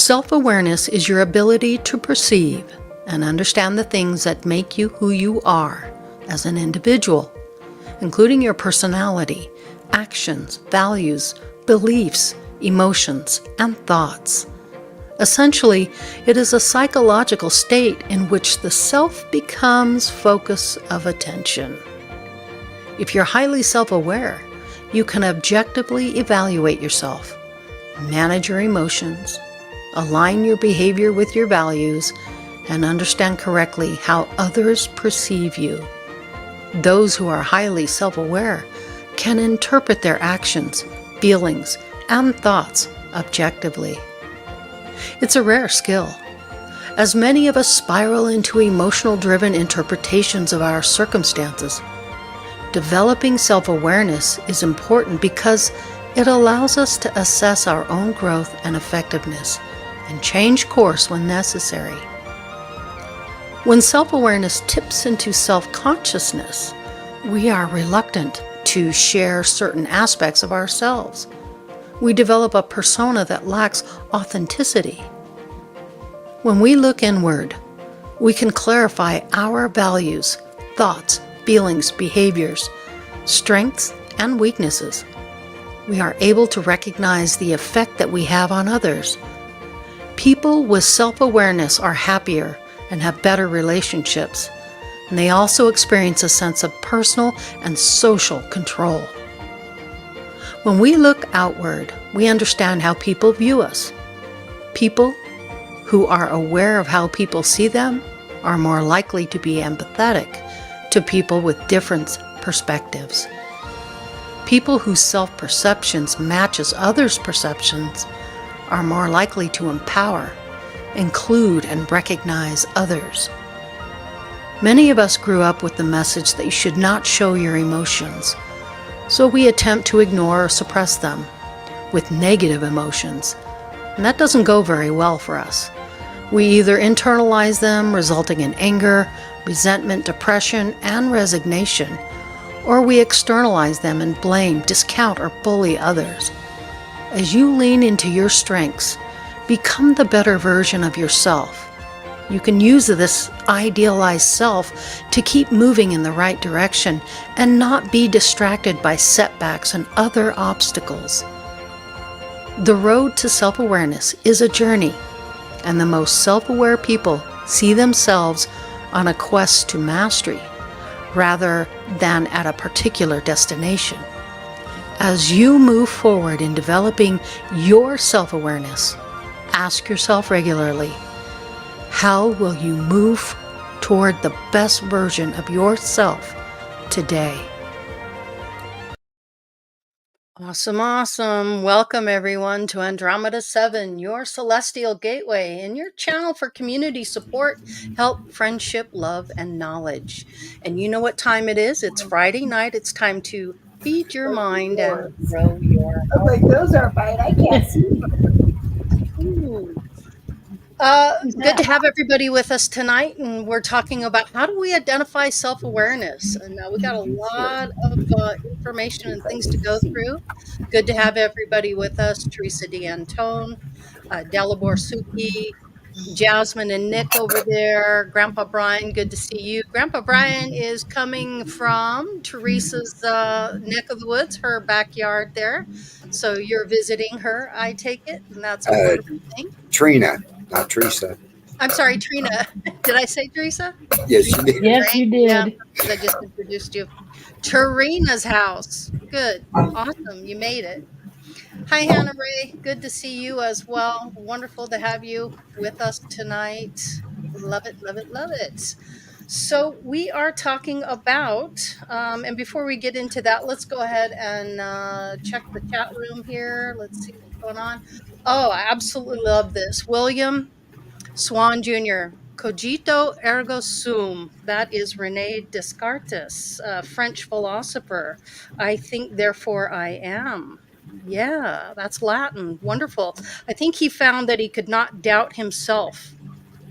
Self-awareness is your ability to perceive and understand the things that make you who you are as an individual, including your personality, actions, values, beliefs, emotions, and thoughts. Essentially, it is a psychological state in which the self becomes focus of attention. If you're highly self-aware, you can objectively evaluate yourself, manage your emotions, align your behavior with your values, and understand correctly how others perceive you. Those who are highly self-aware can interpret their actions, feelings, and thoughts objectively. It's a rare skill, as many of us spiral into emotional-driven interpretations of our circumstances. Developing self-awareness is important because it allows us to assess our own growth and effectiveness and change course when necessary. When self-awareness tips into self-consciousness, we are reluctant to share certain aspects of ourselves. We develop a persona that lacks authenticity. When we look inward, we can clarify our values, thoughts, feelings, behaviors, strengths, and weaknesses. We are able to recognize the effect that we have on others. People with self-awareness are happier and have better relationships, and they also experience a sense of personal and social control. When we look outward, we understand how people view us. People who are aware of how people see them are more likely to be empathetic to people with different perspectives. People whose self-perceptions matches others' perceptions are more likely to empower, include, and recognize others. Many of us grew up with the message that you should not show your emotions, so we attempt to ignore or suppress them with negative emotions, and that doesn't go very well for us. We either internalize them, resulting in anger, resentment, depression, and resignation, or we externalize them and blame, discount, or bully others. As you lean into your strengths, become the better version of yourself. You can use this idealized self to keep moving in the right direction and not be distracted by setbacks and other obstacles. The road to self-awareness is a journey, and the most self-aware people see themselves on a quest to mastery rather than at a particular destination. As you move forward in developing your self-awareness, ask yourself regularly, how will you move toward the best version of yourself today? Awesome, awesome. Welcome everyone to Andromeda 7, your celestial gateway and your channel for community support, help, friendship, love, and knowledge. And you know what time it is? It's Friday night. It's time to feed your mind and grow your health. Like those are fine. I can't see. Good to have everybody with us tonight, and we're talking about how do we identify self-awareness. And we got a lot of information and things to go through. Good to have everybody with us: Theresa tmdanton, Dalibor Suki, Jasmine and Nick over there, Grandpa Brian, good to see you. Grandpa Brian is coming from Theresa's neck of the woods, her backyard there. So you're visiting her, I take it, and that's a wonderful thing. Trina, not Theresa. I'm sorry, Trina. Did I say Theresa? Yes, you did. Yes, you did. Yeah, I just introduced you. Terina's house. Good. Awesome. You made it. Hi, Hannah Ray. Good to see you as well. Wonderful to have you with us tonight. Love it, love it, love it. So we are talking about, and before we get into that, let's go ahead and check the chat room here. Let's see what's going on. Oh, I absolutely love this. William Swan Jr., Cogito ergo sum. That is Rene Descartes, a French philosopher. I think, therefore I am. Yeah, that's Latin. Wonderful. I think he found that he could not doubt himself,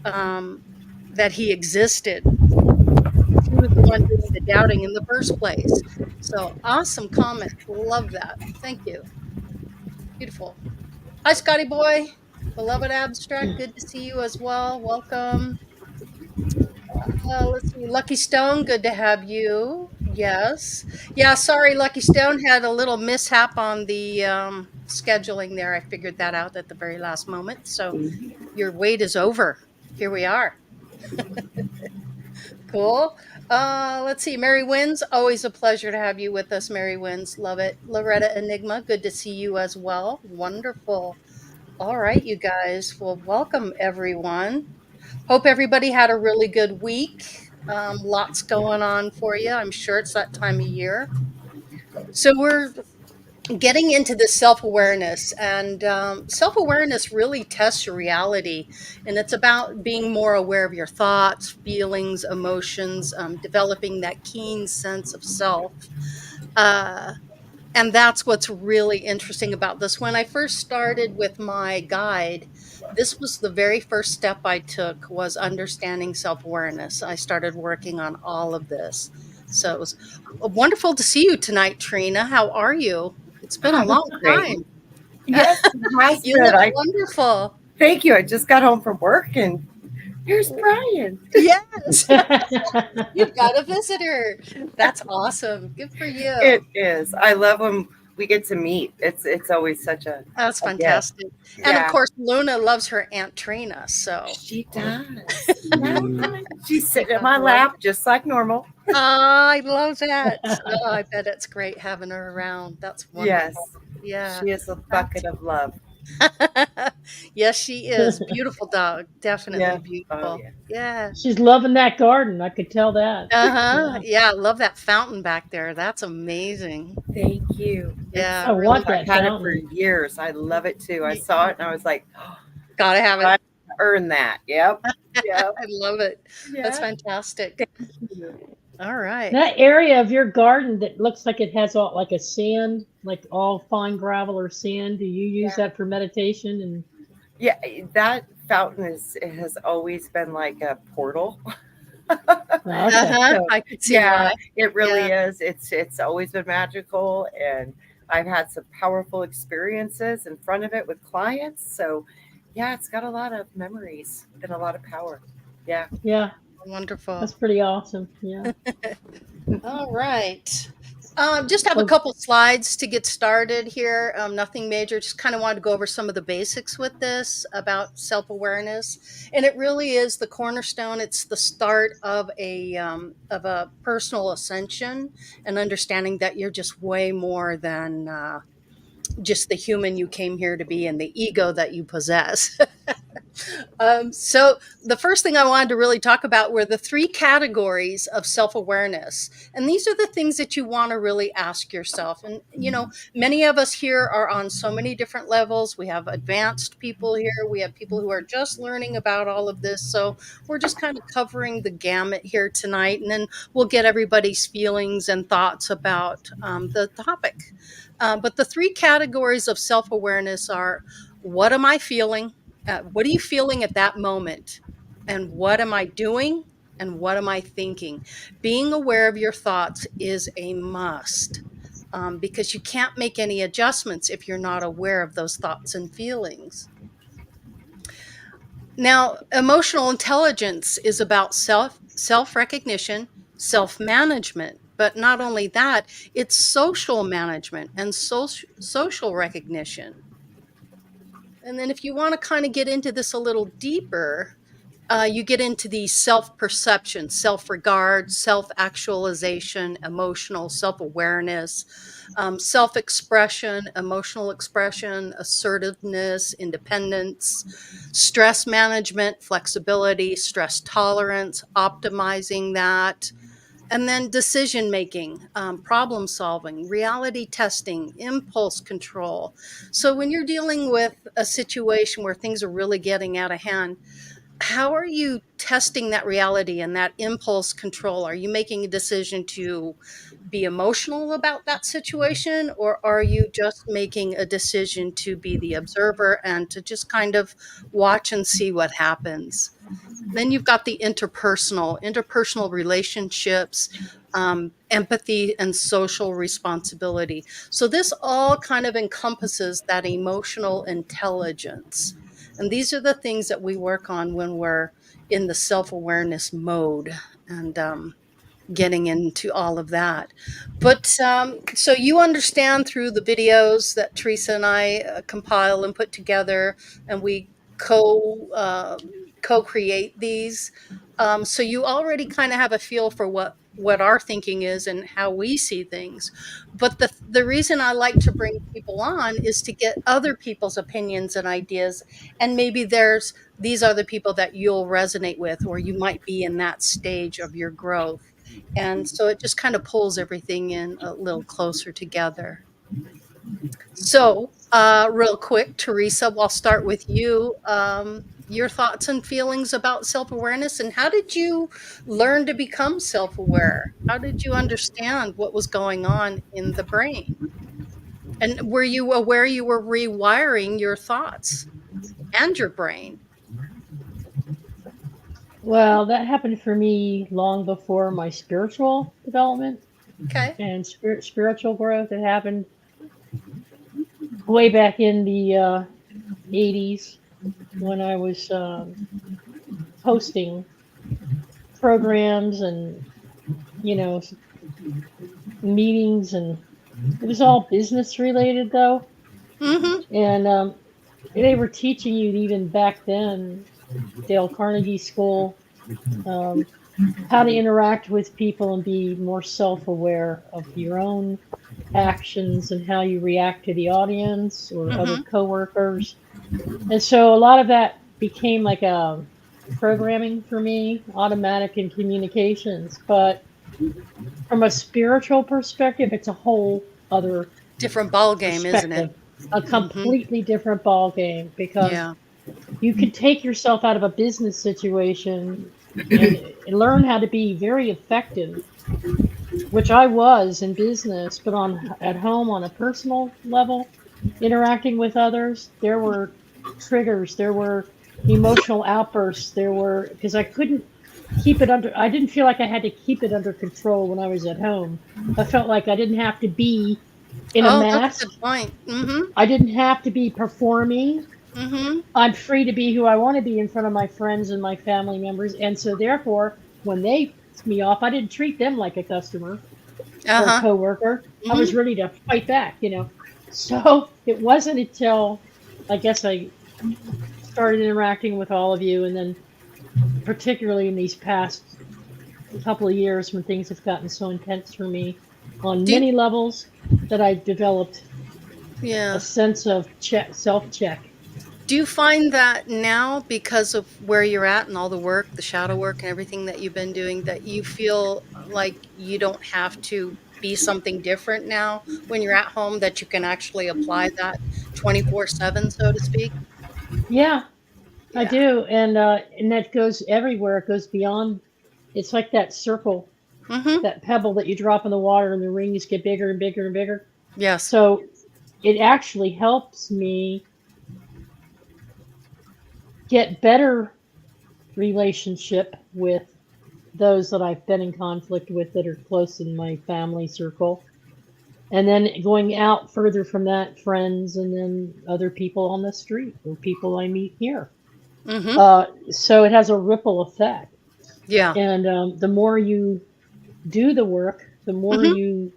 that he existed. He was the one doing the doubting in the first place. So awesome comment. Love that. Thank you. Beautiful. Hi, Scotty boy. Beloved Abstract, good to see you as well. Welcome. Let's see. Lucky Stone, good to have you. Yes. Yeah, sorry, Lucky Stone had a little mishap on the scheduling there. I figured that out at the very last moment. So your wait is over. Here we are. Cool. Let's see. Mary Wins, always a pleasure to have you with us, Mary Wins. Love it. Loretta Enigma, good to see you as well. Wonderful. All right, you guys. Well, welcome everyone. Hope everybody had a really good week. Lots going on for you. I'm sure it's that time of year. So we're getting into the self-awareness, and self-awareness really tests your reality, and it's about being more aware of your thoughts, feelings, emotions, developing that keen sense of self. Uh, and that's what's really interesting about this. When I first started with my guide, this was the very first step I took, was understanding self-awareness. I started working on all of this. So it was wonderful to see you tonight, Trina. How are you? It's been a I'm long great. time. Yes, it has You been. look wonderful. Thank you. I just got home from work and here's Brian. Yes. You've got a visitor. That's awesome. Good for you. It is. I love when we get to meet. It's always such a That's gift. fantastic. And of Yeah. course, Luna loves her Aunt Trina. So She does. She's sitting in my lap just like normal. I love that. Oh, I bet it's great having her around. That's Yes. wonderful. Yeah. She is a bucket of love. Yes, she is. Beautiful dog. Definitely Yeah. beautiful. Oh, yeah. Yeah. She's loving that garden. I could tell that. Uh-huh. Yeah, I love that fountain back there. That's amazing. Thank you. Yeah. I want really I've that had it for fountain. years. I love it too. I saw it and I was like, oh, gotta have it. I earned that. Yep. Yep. I love it. That's Yeah. fantastic. All right. That area of your garden that looks like it has all like a sand, like all fine gravel or sand. Do you use that for meditation? And Yeah, that fountain has always been like a portal. okay. So, I could see yeah, why. it really is. It's always been magical, and I've had some powerful experiences in front of it with clients. So, yeah, it's got a lot of memories and a lot of power. Yeah. Yeah, Wonderful. that's pretty awesome. Yeah. All right. Just have a couple slides to get started here. Nothing major. Just kind of wanted to go over some of the basics with this about self-awareness, and it really is the cornerstone. It's the start of a personal ascension, and understanding that you're just way more than just the human you came here to be and the ego that you possess. So the first thing I wanted to really talk about were the three categories of self-awareness. And these are the things that you want to really ask yourself. And, you know, many of us here are on so many different levels. We have advanced people here. We have people who are just learning about all of this. So we're just kind of covering the gamut here tonight. And then we'll get everybody's feelings and thoughts about the topic. But the three categories of self-awareness are: what am I feeling? What are you feeling at that moment? And what am I doing? And what am I thinking? Being aware of your thoughts is a must, because you can't make any adjustments if you're not aware of those thoughts and feelings. Now, emotional intelligence is about self-recognition, self-management. But not only that, it's social management and social recognition. And then if you want to kind of get into this a little deeper, you get into the self-perception, self-regard, self-actualization, emotional self-awareness, self-expression, emotional expression, assertiveness, independence, stress management, flexibility, stress tolerance, optimizing that. And then decision making, problem solving, reality testing, impulse control. So when you're dealing with a situation where things are really getting out of hand, how are you testing that reality and that impulse control? Are you making a decision to be emotional about that situation, or are you just making a decision to be the observer and to just kind of watch and see what happens? Then you've got the interpersonal relationships, empathy, and social responsibility. So this all kind of encompasses that emotional intelligence. And these are the things that we work on when we're in the self-awareness mode, and getting into all of that. But so you understand through the videos that Theresa and I compile and put together, and we co-create these. So you already kind of have a feel for what our thinking is and how we see things. But the reason I like to bring people on is to get other people's opinions and ideas, and maybe these are the people that you'll resonate with, or you might be in that stage of your growth. And so it just kind of pulls everything in a little closer together. So, real quick, Theresa, I'll start with you. Your thoughts and feelings about self-awareness, and how did you learn to become self-aware? How did you understand what was going on in the brain? And were you aware you were rewiring your thoughts and your brain? Well, that happened for me long before my spiritual development Okay. and spiritual growth. It happened way back in the 80s when I was hosting programs and, you know, meetings, and it was all business related though. Mm-hmm. And they were teaching you even back then, Dale Carnegie School, how to interact with people and be more self-aware of your own actions and how you react to the audience or other Mm-hmm. coworkers. And so a lot of that became like a programming for me, automatic in communications. But from a spiritual perspective, it's a whole other Different ball game, isn't it? perspective, a Mm-hmm. completely different ball game, because Yeah. you can take yourself out of a business situation and learn how to be very effective, which I was in business, but at home on a personal level, interacting with others, there were triggers, there were emotional outbursts, there were, because I couldn't keep it under, I didn't feel like I had to keep it under control when I was at home. I felt like I didn't have to be in a Oh, that's a mask. good point. Mm-hmm. I didn't have to be performing. Mm-hmm. I'm free to be who I want to be in front of my friends and my family members. And so therefore, when they pissed me off, I didn't treat them like a customer or a Uh-huh. coworker. I was Mm-hmm. ready to fight back, you know. So it wasn't until I guess I started interacting with all of you, and then particularly in these past couple of years when things have gotten so intense for me on Do you, many levels, that I've developed a yeah. sense of self-check. Do you find that now, because of where you're at and all the work, the shadow work and everything that you've been doing, that you feel like you don't have to be something different now when you're at home, that you can actually apply that 24/7, so to speak? Yeah, I Yeah. do, and that goes everywhere. It goes beyond. It's like that circle, Mm-hmm. that pebble that you drop in the water, and the rings get bigger and bigger and bigger. Yes. So it actually helps me get better relationship with those that I've been in conflict with that are close in my family circle. And then going out further from that, friends, and then other people on the street or people I meet here. Mm-hmm. So it has a ripple effect. Yeah. And the more you do the work, the more Mm-hmm. you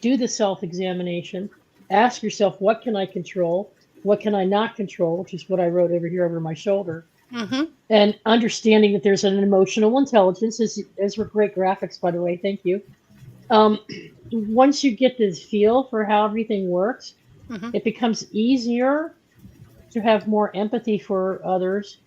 do the self examination, ask yourself, what can I control? What can I not control? Which is what I wrote over here over my shoulder. Mm-hmm. And understanding that there's an emotional intelligence, as were great graphics, by the way, thank you. Um, Once you get this feel for how everything works, Mm-hmm. it becomes easier to have more empathy for others.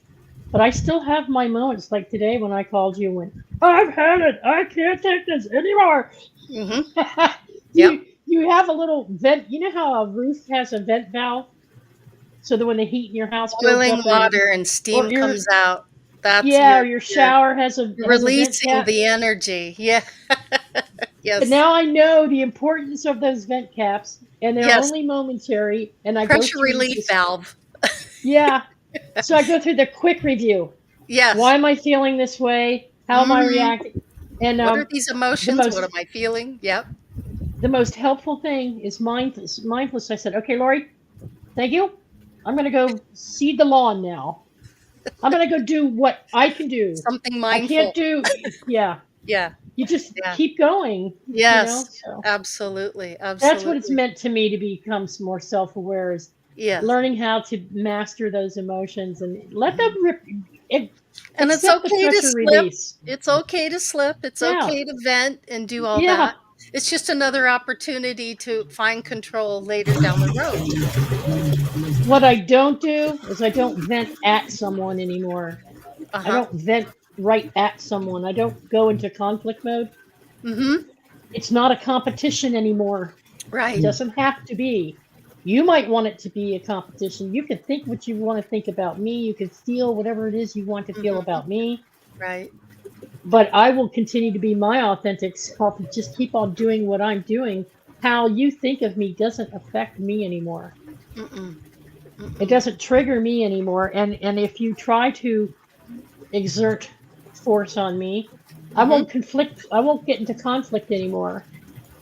But I still have my moments, like today when I called you and went, I've had it. I can't take this anymore. Mm-hmm. Yep. You have a little vent. You know how a roof has a vent valve, so that when the heat in your house builds Boiling up, water and or steam your comes out. That's yeah, or your your shower has a vent releasing cap. the energy. Yeah. But Yes. now I know the importance of those vent caps, and they're Yes. only momentary. And I go Pressure through relief this. valve. Yeah. So I go through the quick review. Yes. Why am I feeling this way? How am I Hmm. reacting? And What are these the emotions? What am most I feeling? Yep. the most helpful thing is mindfulness. Mindfulness. I said, okay, Laurie, thank you. I'm going to go seed the lawn now. I'm going to go do what I can do. Something I mindful. can't do, yeah. Yeah. You just Yeah. keep going, Yes. so. Absolutely. That's what it's meant to me, to become more self-aware, is Yes. learning how to master those emotions and let them rip. And it's Accept the okay to pressure slip. release. It's okay to slip. It's Yeah. okay to vent and do all Yeah. that. It's just another opportunity to find control later down the road. What I don't do is I don't vent at someone anymore. I Uh-huh. don't vent right at someone. I don't go into conflict mode. Mm-hmm. It's not a competition anymore. Right. It doesn't have to be. You might want it to be a competition. You can think what you want to think about me. You can feel whatever it is you want to feel about me. Right. But I will continue to be my authentic self and just keep on doing what I'm doing. How you think of me doesn't affect me anymore. Mm-mm. Mm-mm. It doesn't trigger me anymore. And if you try to exert force on me, I won't conflict. I won't get into conflict anymore.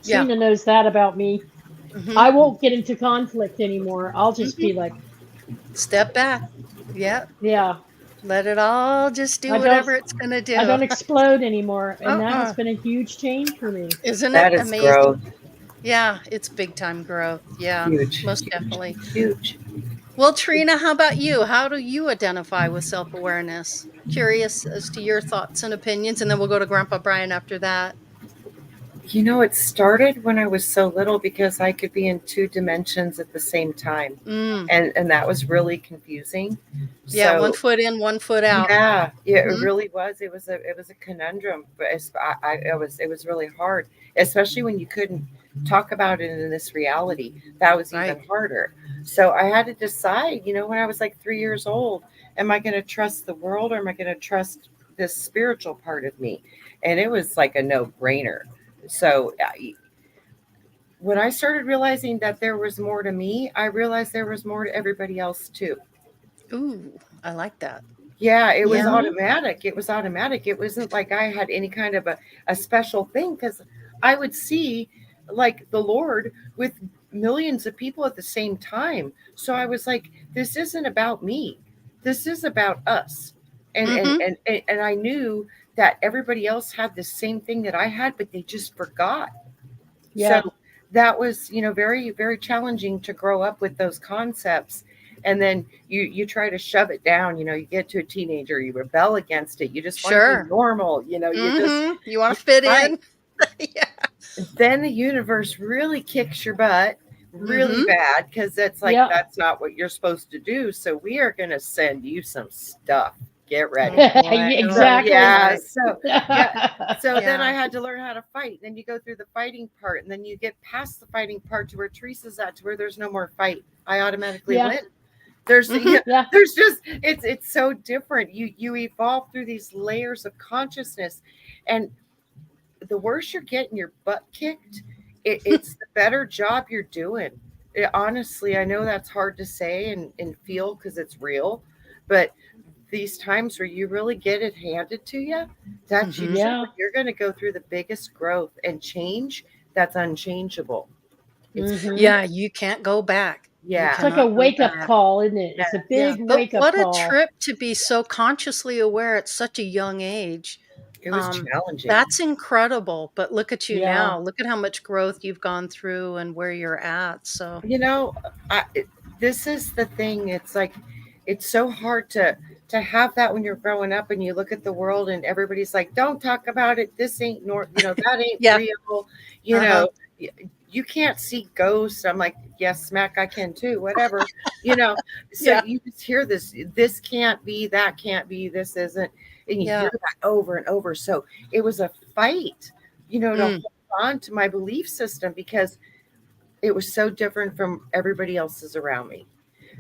Yeah. Trina knows that about me. Mm-hmm. I won't get into conflict anymore. I'll just be like, step back. Yeah. yeah. Let it all just do whatever it's going to do. I don't explode anymore. And that has been a huge change for me. Isn't That it is amazing? growth. Yeah, it's big time growth. Yeah, Huge. most definitely. Huge. Well, Trina, how about you? How do you identify with self-awareness? Curious as to your thoughts and opinions, and then we'll go to Grandpa Brian after that. You know, it started when I was so little because I could be in 2 dimensions at the same time. And that was really confusing. Yeah, So, 1 foot in, 1 foot out. Yeah, it really was. It was a conundrum, but it was really hard, especially when you couldn't talk about it in this reality. That was even harder. So I had to decide, when I was like 3 years old, am I going to trust the world, or am I going to trust this spiritual part of me? And it was like a no-brainer. So when I started realizing that there was more to me, I realized there was more to everybody else too. Ooh, I like that. Yeah, it was automatic. It was automatic. It wasn't like I had any kind of a special thing, because I would see like the Lord with millions of people at the same time. So I was like, this isn't about me. This is about us. And I knew that everybody else had the same thing that I had, but they just forgot. Yeah. So that was, very, very challenging to grow up with those concepts. And then you try to shove it down, you get to a teenager, you rebel against it. You just want to be normal, you want to fit in. Yeah. Then the universe really kicks your butt really bad, because it's like, that's not what you're supposed to do. So we are going to send you some stuff. Get ready. Exactly. So then I had to learn how to fight. Then you go through the fighting part, and then you get past the fighting part to where Teresa's at, to where there's no more fight. I automatically win. There's there's just it's so different. You evolve through these layers of consciousness, and the worse you're getting your butt kicked, it's the better job you're doing. Honestly, I know that's hard to say and feel, because it's real, but these times where you really get it handed to you, that's usually when you're going to go through the biggest growth and change that's unchangeable. Yeah, you can't go back. Yeah. It's like a wake-up call, isn't it? It's a big wake-up call. What a trip to be so consciously aware at such a young age. It was challenging. That's incredible. But look at you now. Look at how much growth you've gone through and where you're at. So, this is the thing. It's like, it's so hard to have that when you're growing up and you look at the world and everybody's like, don't talk about it. This ain't that ain't real. You can't see ghosts. I'm like, yes, smack, I can too, whatever, so you just hear this can't be, that can't be, this isn't, and you hear that over and over. So it was a fight, to hold on to my belief system, because it was so different from everybody else's around me.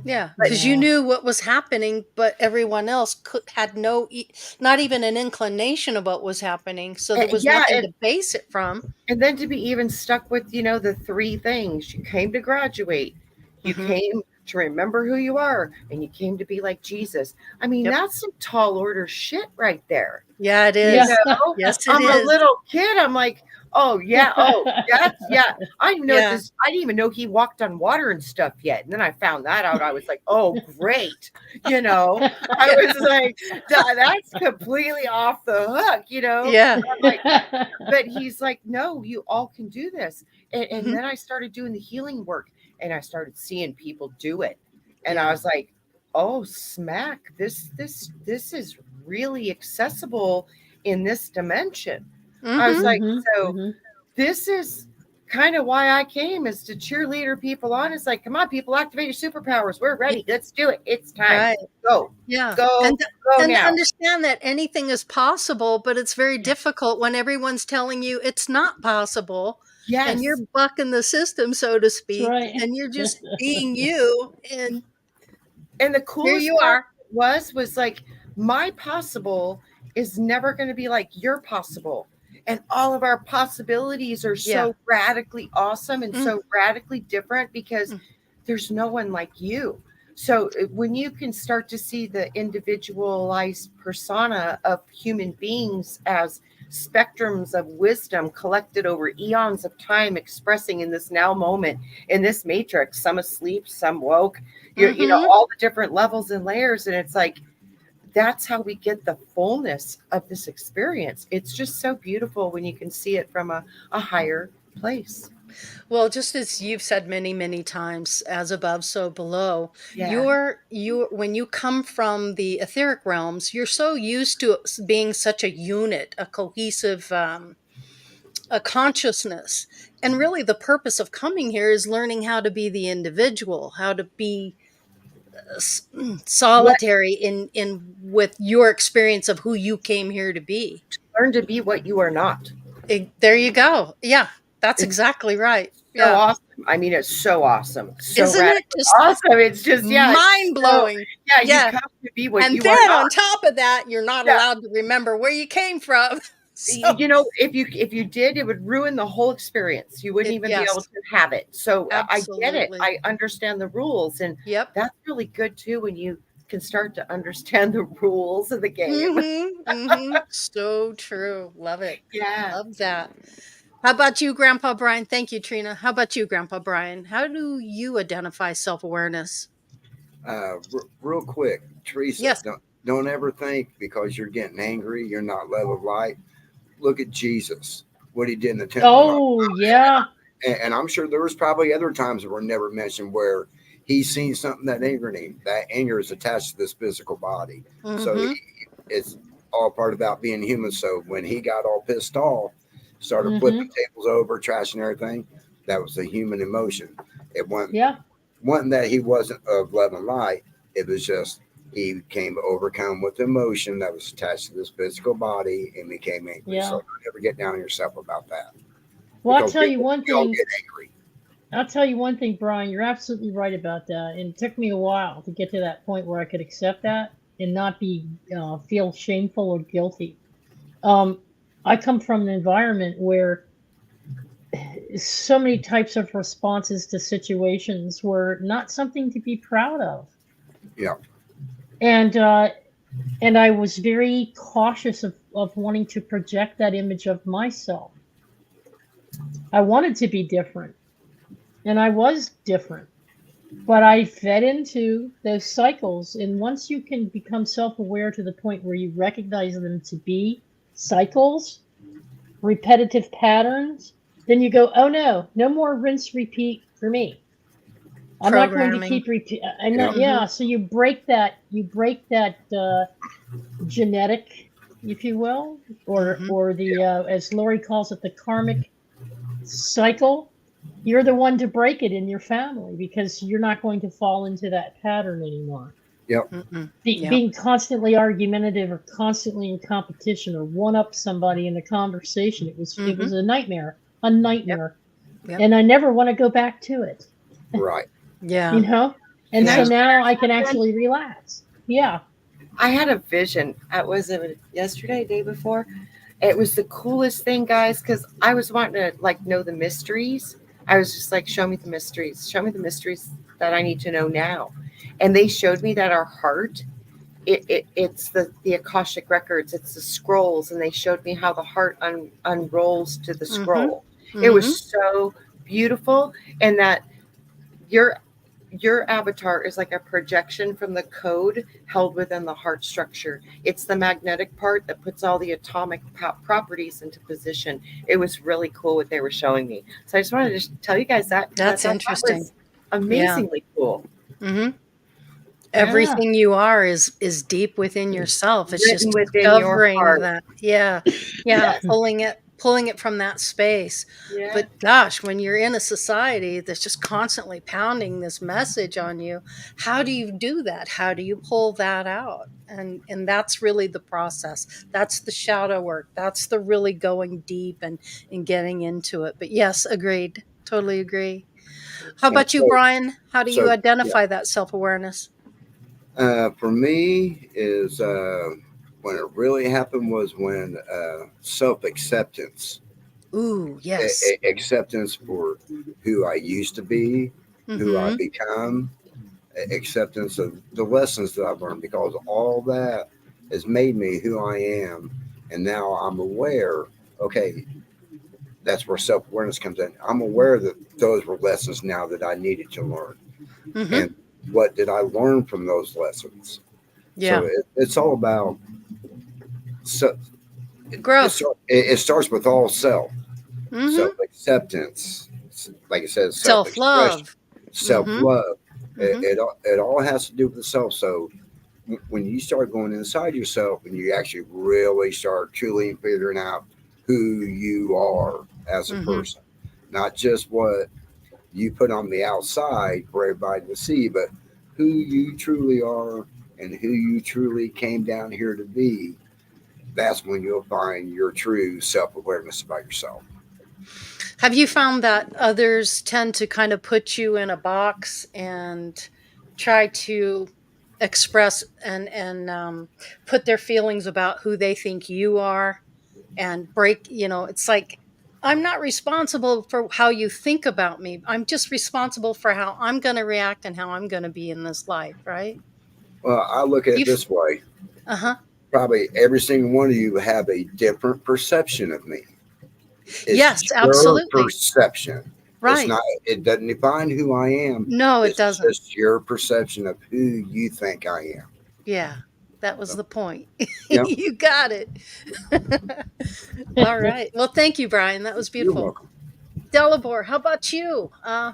Yeah, because you knew what was happening, but everyone else had not even an inclination of what was happening. So there was nothing to base it from. And then to be even stuck with, the 3 things. You came to graduate. You came to remember who you are. And you came to be like Jesus. I mean, that's some tall order shit right there. Yeah, it is. Yes, it is. I'm a little kid. I'm like, Oh yeah. Oh, that's yeah. I didn't know Yeah. this. I didn't even know he walked on water and stuff yet. And then I found that out. I was like, oh great. You know, I was like, that's completely off the hook, you know? Yeah. I'm like, but he's like, no, you all can do this. And Mhm. then I started doing the healing work and I started seeing people do it. And Yeah. I was like, oh smack, this is really accessible in this dimension. I was Mhm. like, Mhm, so mhm. this is kind of why I came, is to cheerleader people on. It's like, come on, people, activate your superpowers. We're ready. Let's do it. It's time. Right. Go, Yeah. go, go And now. understand that anything is possible, but it's very difficult when everyone's telling you it's not possible and you're Yes. bucking the system, so to That's speak, right. and you're just being you. And And the here coolest you part are. was like, my possible is never going to be like your possible. And all of our possibilities are Yeah. so radically awesome and Mm. so radically different because Mm. there's no one like you. So when you can start to see the individualized persona of human beings as spectrums of wisdom collected over eons of time, expressing in this now moment, in this matrix, some asleep, some woke, you know, Mhm. all the different levels and layers. And it's like, that's how we get the fullness of this experience. It's just so beautiful when you can see it from a higher place. Well, just as you've said many, many times, as above, so below, Yeah. you when you come from the etheric realms, you're so used to being such a unit, a cohesive a consciousness. And really the purpose of coming here is learning how to be the individual, how to be What, solitary in with your experience of who you came here to be. learn to be what you are not. There you go. Yeah, that's It's exactly right. so Yeah. awesome. I mean, it's so awesome. So Isn't it radically just awesome. It's just, yeah, it's mind so, blowing? yeah, you Yeah. come to be what And you are then not. on top of that, you're not Yeah. allowed to remember where you came from. So You know, if you did, it would ruin the whole experience. You wouldn't even be able yes, to have it. So I get it. absolutely. I understand the rules, and Yep. that's really good too when you can start to understand the rules of the game. So true. Love it. Yeah. Love that. How about you, Grandpa Brian? Thank you, Trina. How about you, Grandpa Brian? How do you identify self-awareness? Real quick, Teresa, Yes. don't ever think because you're getting angry, you're not love of light. Look at Jesus, what he did in the temple. Oh, yeah. And I'm sure there was probably other times that were never mentioned where he's seen something that angered him. That anger is attached to this physical body. So Mm-hmm. it's all part about being human. So when he got all pissed off, started flipping Mhm. tables over, trashing everything, that was a human emotion. It Yeah. wasn't that he wasn't of love and light. It was just he became overcome with emotion that was attached to this physical body and became angry. Yeah. So don't ever get down on yourself about that. Well, I'll Because tell you one we all thing. get angry. I'll tell you one thing, Brian. You're absolutely right about that. And it took me a while to get to that point where I could accept that and not be feel shameful or guilty. I come from an environment where so many types of responses to situations were not something to be proud of, Yeah. and I was very cautious of wanting to project that image of myself. I wanted to be different, and I was different. But I fed into those cycles. And once you can become self aware to the point where you recognize them to be cycles, repetitive patterns, then you go, oh no, no more rinse repeat for me. I'm not going to Programming. keep repeat. I'm Yeah. not, yeah. So you break that genetic, if you will, Mhm. or the as Laurie calls it, the karmic cycle. You're the one to break it in your family because you're not going to fall into that pattern anymore. Yep. Yep. Being constantly argumentative or constantly in competition or one up somebody in a conversation, it was a nightmare, Yep. and I never want to go back to it. Right. Yeah. You know, and Yeah. so now I can actually relax. Yeah. I had a vision. Was it yesterday, day before? It was the coolest thing, guys, because I was wanting to like know the mysteries. I was just like, show me the mysteries. Show me the mysteries that I need to know now. And they showed me that our heart it's the Akashic records, it's the scrolls, and they showed me how the heart unrolls to the scroll. It was so beautiful, and that your avatar is like a projection from the code held within the heart structure. It's the magnetic part that puts all the atomic properties into position. It was really cool what they were showing me. So I just wanted to tell you guys that. That's that interesting. was amazingly cool. Everything you are is deep within yourself. It's Written just within your discovering heart. that. Yeah. Pulling it from that space. Yeah. But gosh, when you're in a society that's just constantly pounding this message on you, how do you do that? How do you pull that out? And that's really the process. That's the shadow work. That's the really going deep and getting into it. But yes, agreed. Totally agree. How about you, Brian? How do you identify that self-awareness? For me, is when it really happened was when self-acceptance. Ooh, yes. Acceptance for who I used to be, who I become, acceptance of the lessons that I've learned, because all that has made me who I am. And now I'm aware, okay, that's where self-awareness comes in. I'm aware that those were lessons now that I needed to learn. And what did I learn from those lessons? Yeah. So it's all about growth. It starts with all self. Self-acceptance, like it says, self-love. Self-love. It all has to do with the self. So when you start going inside yourself and you actually really start truly figuring out who you are as a person, not just what you put on the outside for everybody to see, but who you truly are and who you truly came down here to be, that's when you'll find your true self-awareness about yourself. Have you found that others tend to kind of put you in a box and try to express and put their feelings about who they think you are and break, it's like, I'm not responsible for how you think about me. I'm just responsible for how I'm going to react and how I'm going to be in this life, right? Well, I look at it this way. Probably every single one of you have a different perception of me. It's yes, your absolutely. Perception. Right. It doesn't define who I am. No, it doesn't. It's just your perception of who you think I am. Yeah, that was the point. Yep. You got it. All right. Well, thank you, Brian. That was beautiful. You're welcome. Delabor, how about you? How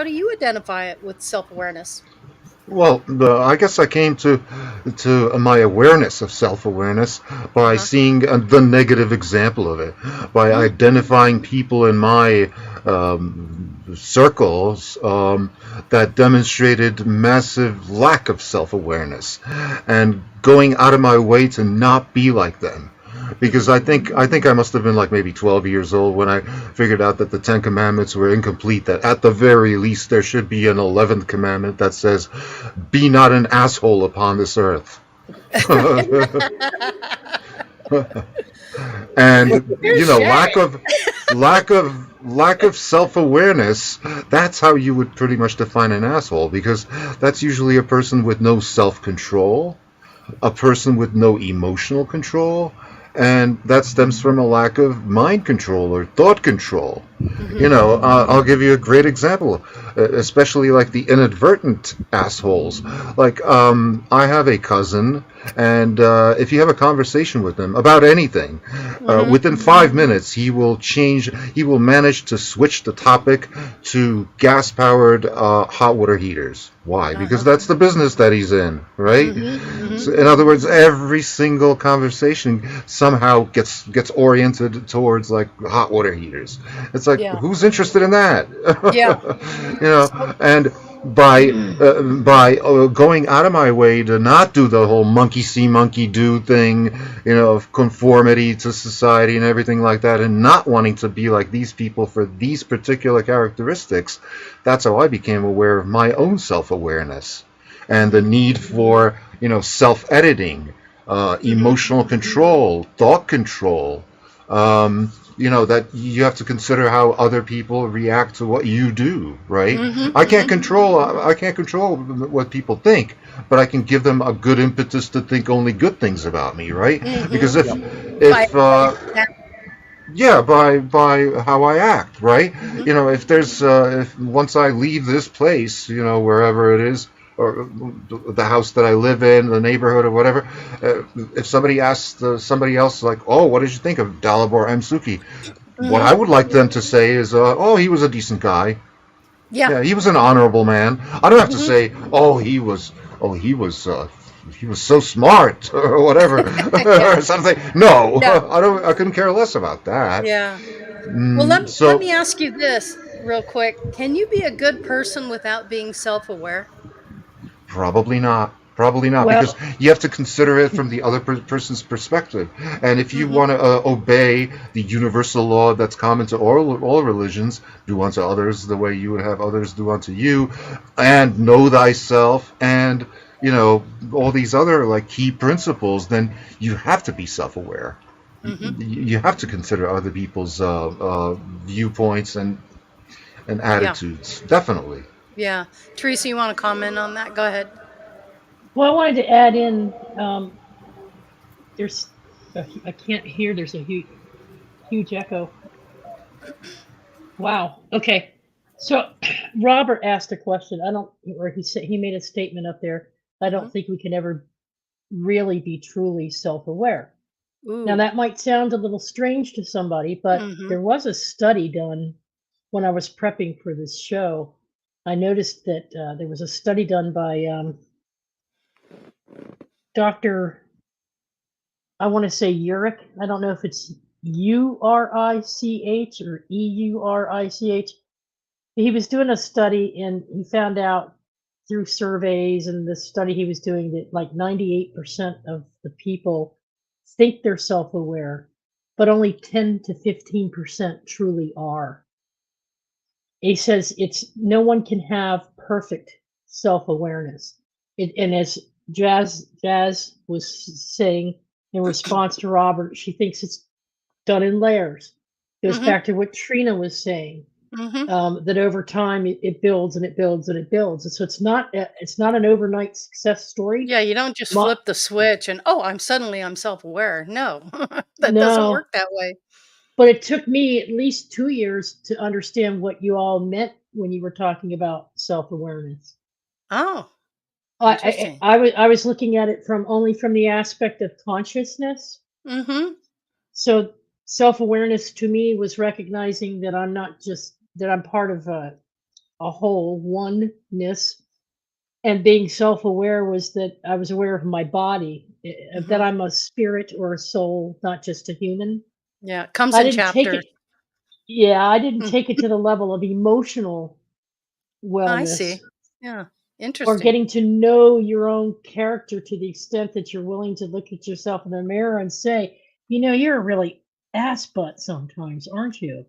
do you identify it with self-awareness? Well, I guess I came to my awareness of self-awareness by seeing the negative example of it, by identifying people in my circles that demonstrated massive lack of self-awareness, and going out of my way to not be like them. Because I think I must have been like maybe 12 years old when I figured out that the 10 commandments were incomplete, that at the very least there should be an 11th commandment that says, be not an asshole upon this earth. And lack of self-awareness, that's how you would pretty much define an asshole, because that's usually a person with no self-control, a person with no emotional control, and that stems from a lack of mind control or thought control. I'll give you a great example, especially like the inadvertent assholes. Like, I have a cousin, and if you have a conversation with him about anything, within 5 minutes, he will manage to switch the topic to gas-powered hot water heaters. Why? Because that's the business that he's in, right? So in other words, every single conversation somehow gets oriented towards like hot water heaters. It's like, who's interested in that? And by going out of my way to not do the whole monkey see, monkey do thing, of conformity to society and everything like that, and not wanting to be like these people for these particular characteristics, that's how I became aware of my own self-awareness and the need for, self-editing, emotional control, thought control, that you have to consider how other people react to what you do, right? Mm-hmm. I can't control what people think, but I can give them a good impetus to think only good things about me, right? Mm-hmm. Because Yep. if By yeah, by how I act, right? mm-hmm. If there's if once I leave this place, wherever it is, or the house that I live in, the neighborhood or whatever, if somebody asks somebody else like, "Oh, what did you think of Dalibor Msuki?" What I would like them to say is, "Oh, he was a decent guy. Yeah. Yeah, he was an honorable man." I don't have to Mhm. say, "Oh, he was so smart," or whatever, Yeah. or something. No, No. I couldn't care less about that. Yeah. Well, let So me ask you this real quick. Can you be a good person without being self-aware? probably not. Probably not, because Well, you have to consider it from the other person's perspective. And if you Mm-hmm. want to obey the universal law that's common to all religions, do unto others the way you would have others do unto you, and know thyself, and all these other like key principles, then you have to be self-aware. Mm-hmm. You have to consider other people's viewpoints and Yeah. attitudes. Definitely. Yeah. Theresa, you want to comment on that? Go ahead. well, I wanted to add in. There's, I can't hear. There's a huge echo. Wow. Okay. So Robert asked a question. Or he made a statement up there. I don't think we can ever really be truly self-aware. Now Ooh. that might sound a little strange to somebody, but Mm-hmm. there was a study done when I was prepping for this show. I noticed that there was a study done by Dr. I want to say Urich. I don't know if it's Urich or Eurich. He was doing a study and he found out through surveys and the study he was doing that like 98% of the people think they're self-aware, but only 10 to 15% truly are. He says it's no one can have perfect self-awareness. And as Jazz was saying in response to Robert, she thinks it's done in layers. Goes Mm-hmm. back to what Trina was saying. Mm-hmm. That over time it builds and it builds and it builds. And so it's not an overnight success story. Yeah, you don't just Mo- flip the switch and I'm self-aware. No. That doesn't no, work that way. but it took me at least 2 years to understand what you all meant when you were talking about self-awareness. Oh, I, interesting. I was looking at it only from the aspect of consciousness. Mm-hmm. So self-awareness to me was recognizing that I'm not just that I'm part of a whole oneness, and being self-aware was that I was aware of my body, Mm-hmm. that I'm a spirit or a soul, not just a human. Yeah, it comes I in didn't take chapters. it. Yeah, I didn't Mm. take it to the level of emotional I wellness see. Yeah, or interesting. getting to know your own character to the extent that you're willing to look at yourself in the mirror and say, you're a really ass butt sometimes, aren't you?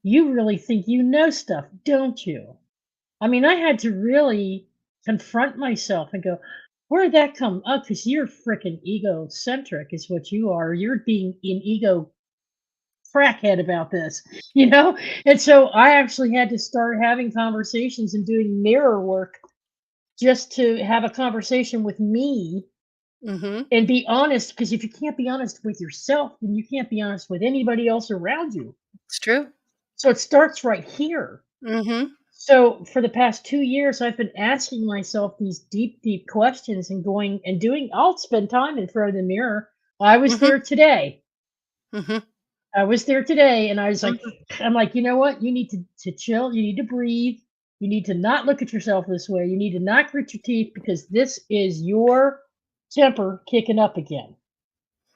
You really think you know stuff, don't you? I mean, I had to really confront myself and go, where did that come up? Because you're freaking egocentric, is what you are. You're being an ego crackhead about this, And so I actually had to start having conversations and doing mirror work just to have a conversation with me Mm-hmm. and be honest. Because if you can't be honest with yourself, then you can't be honest with anybody else around you. It's true. So it starts right here. Mm-hmm. So for the past 2 years, I've been asking myself these deep, deep questions and going and doing. I'll spend time in front of the mirror. I was Mm-hmm. there today. Mm-hmm. I was there today, and I was like, Mm-hmm. I'm like, you know what? You need to chill. You need to breathe. You need to not look at yourself this way. You need to not grit your teeth because this is your temper kicking up again.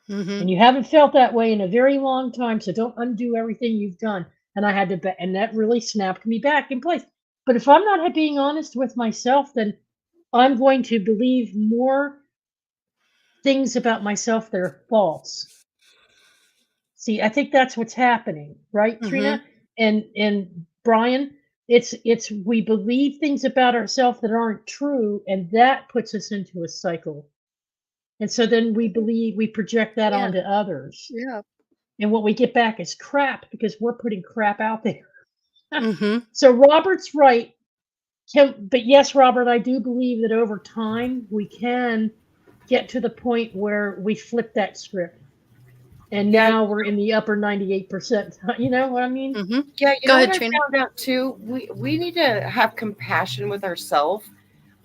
Mm-hmm. And you haven't felt that way in a very long time. So don't undo everything you've done. And I had to, and that really snapped me back in place. But if I'm not being honest with myself, then I'm going to believe more things about myself that are false. See, I think that's what's happening, right, Mm-hmm. Trina and Brian? It's we believe things about ourselves that aren't true, and that puts us into a cycle. And so then we project that Yeah. onto others. Yeah. and what we get back is crap because we're putting crap out there. Mm-hmm. So Robert's right. But yes, Robert, I do believe that over time we can get to the point where we flip that script. And Yeah. now we're in the upper 98%. You know what I mean? Mm-hmm. Yeah, you Go know ahead, what Trina. I found out too? We need to have compassion with ourselves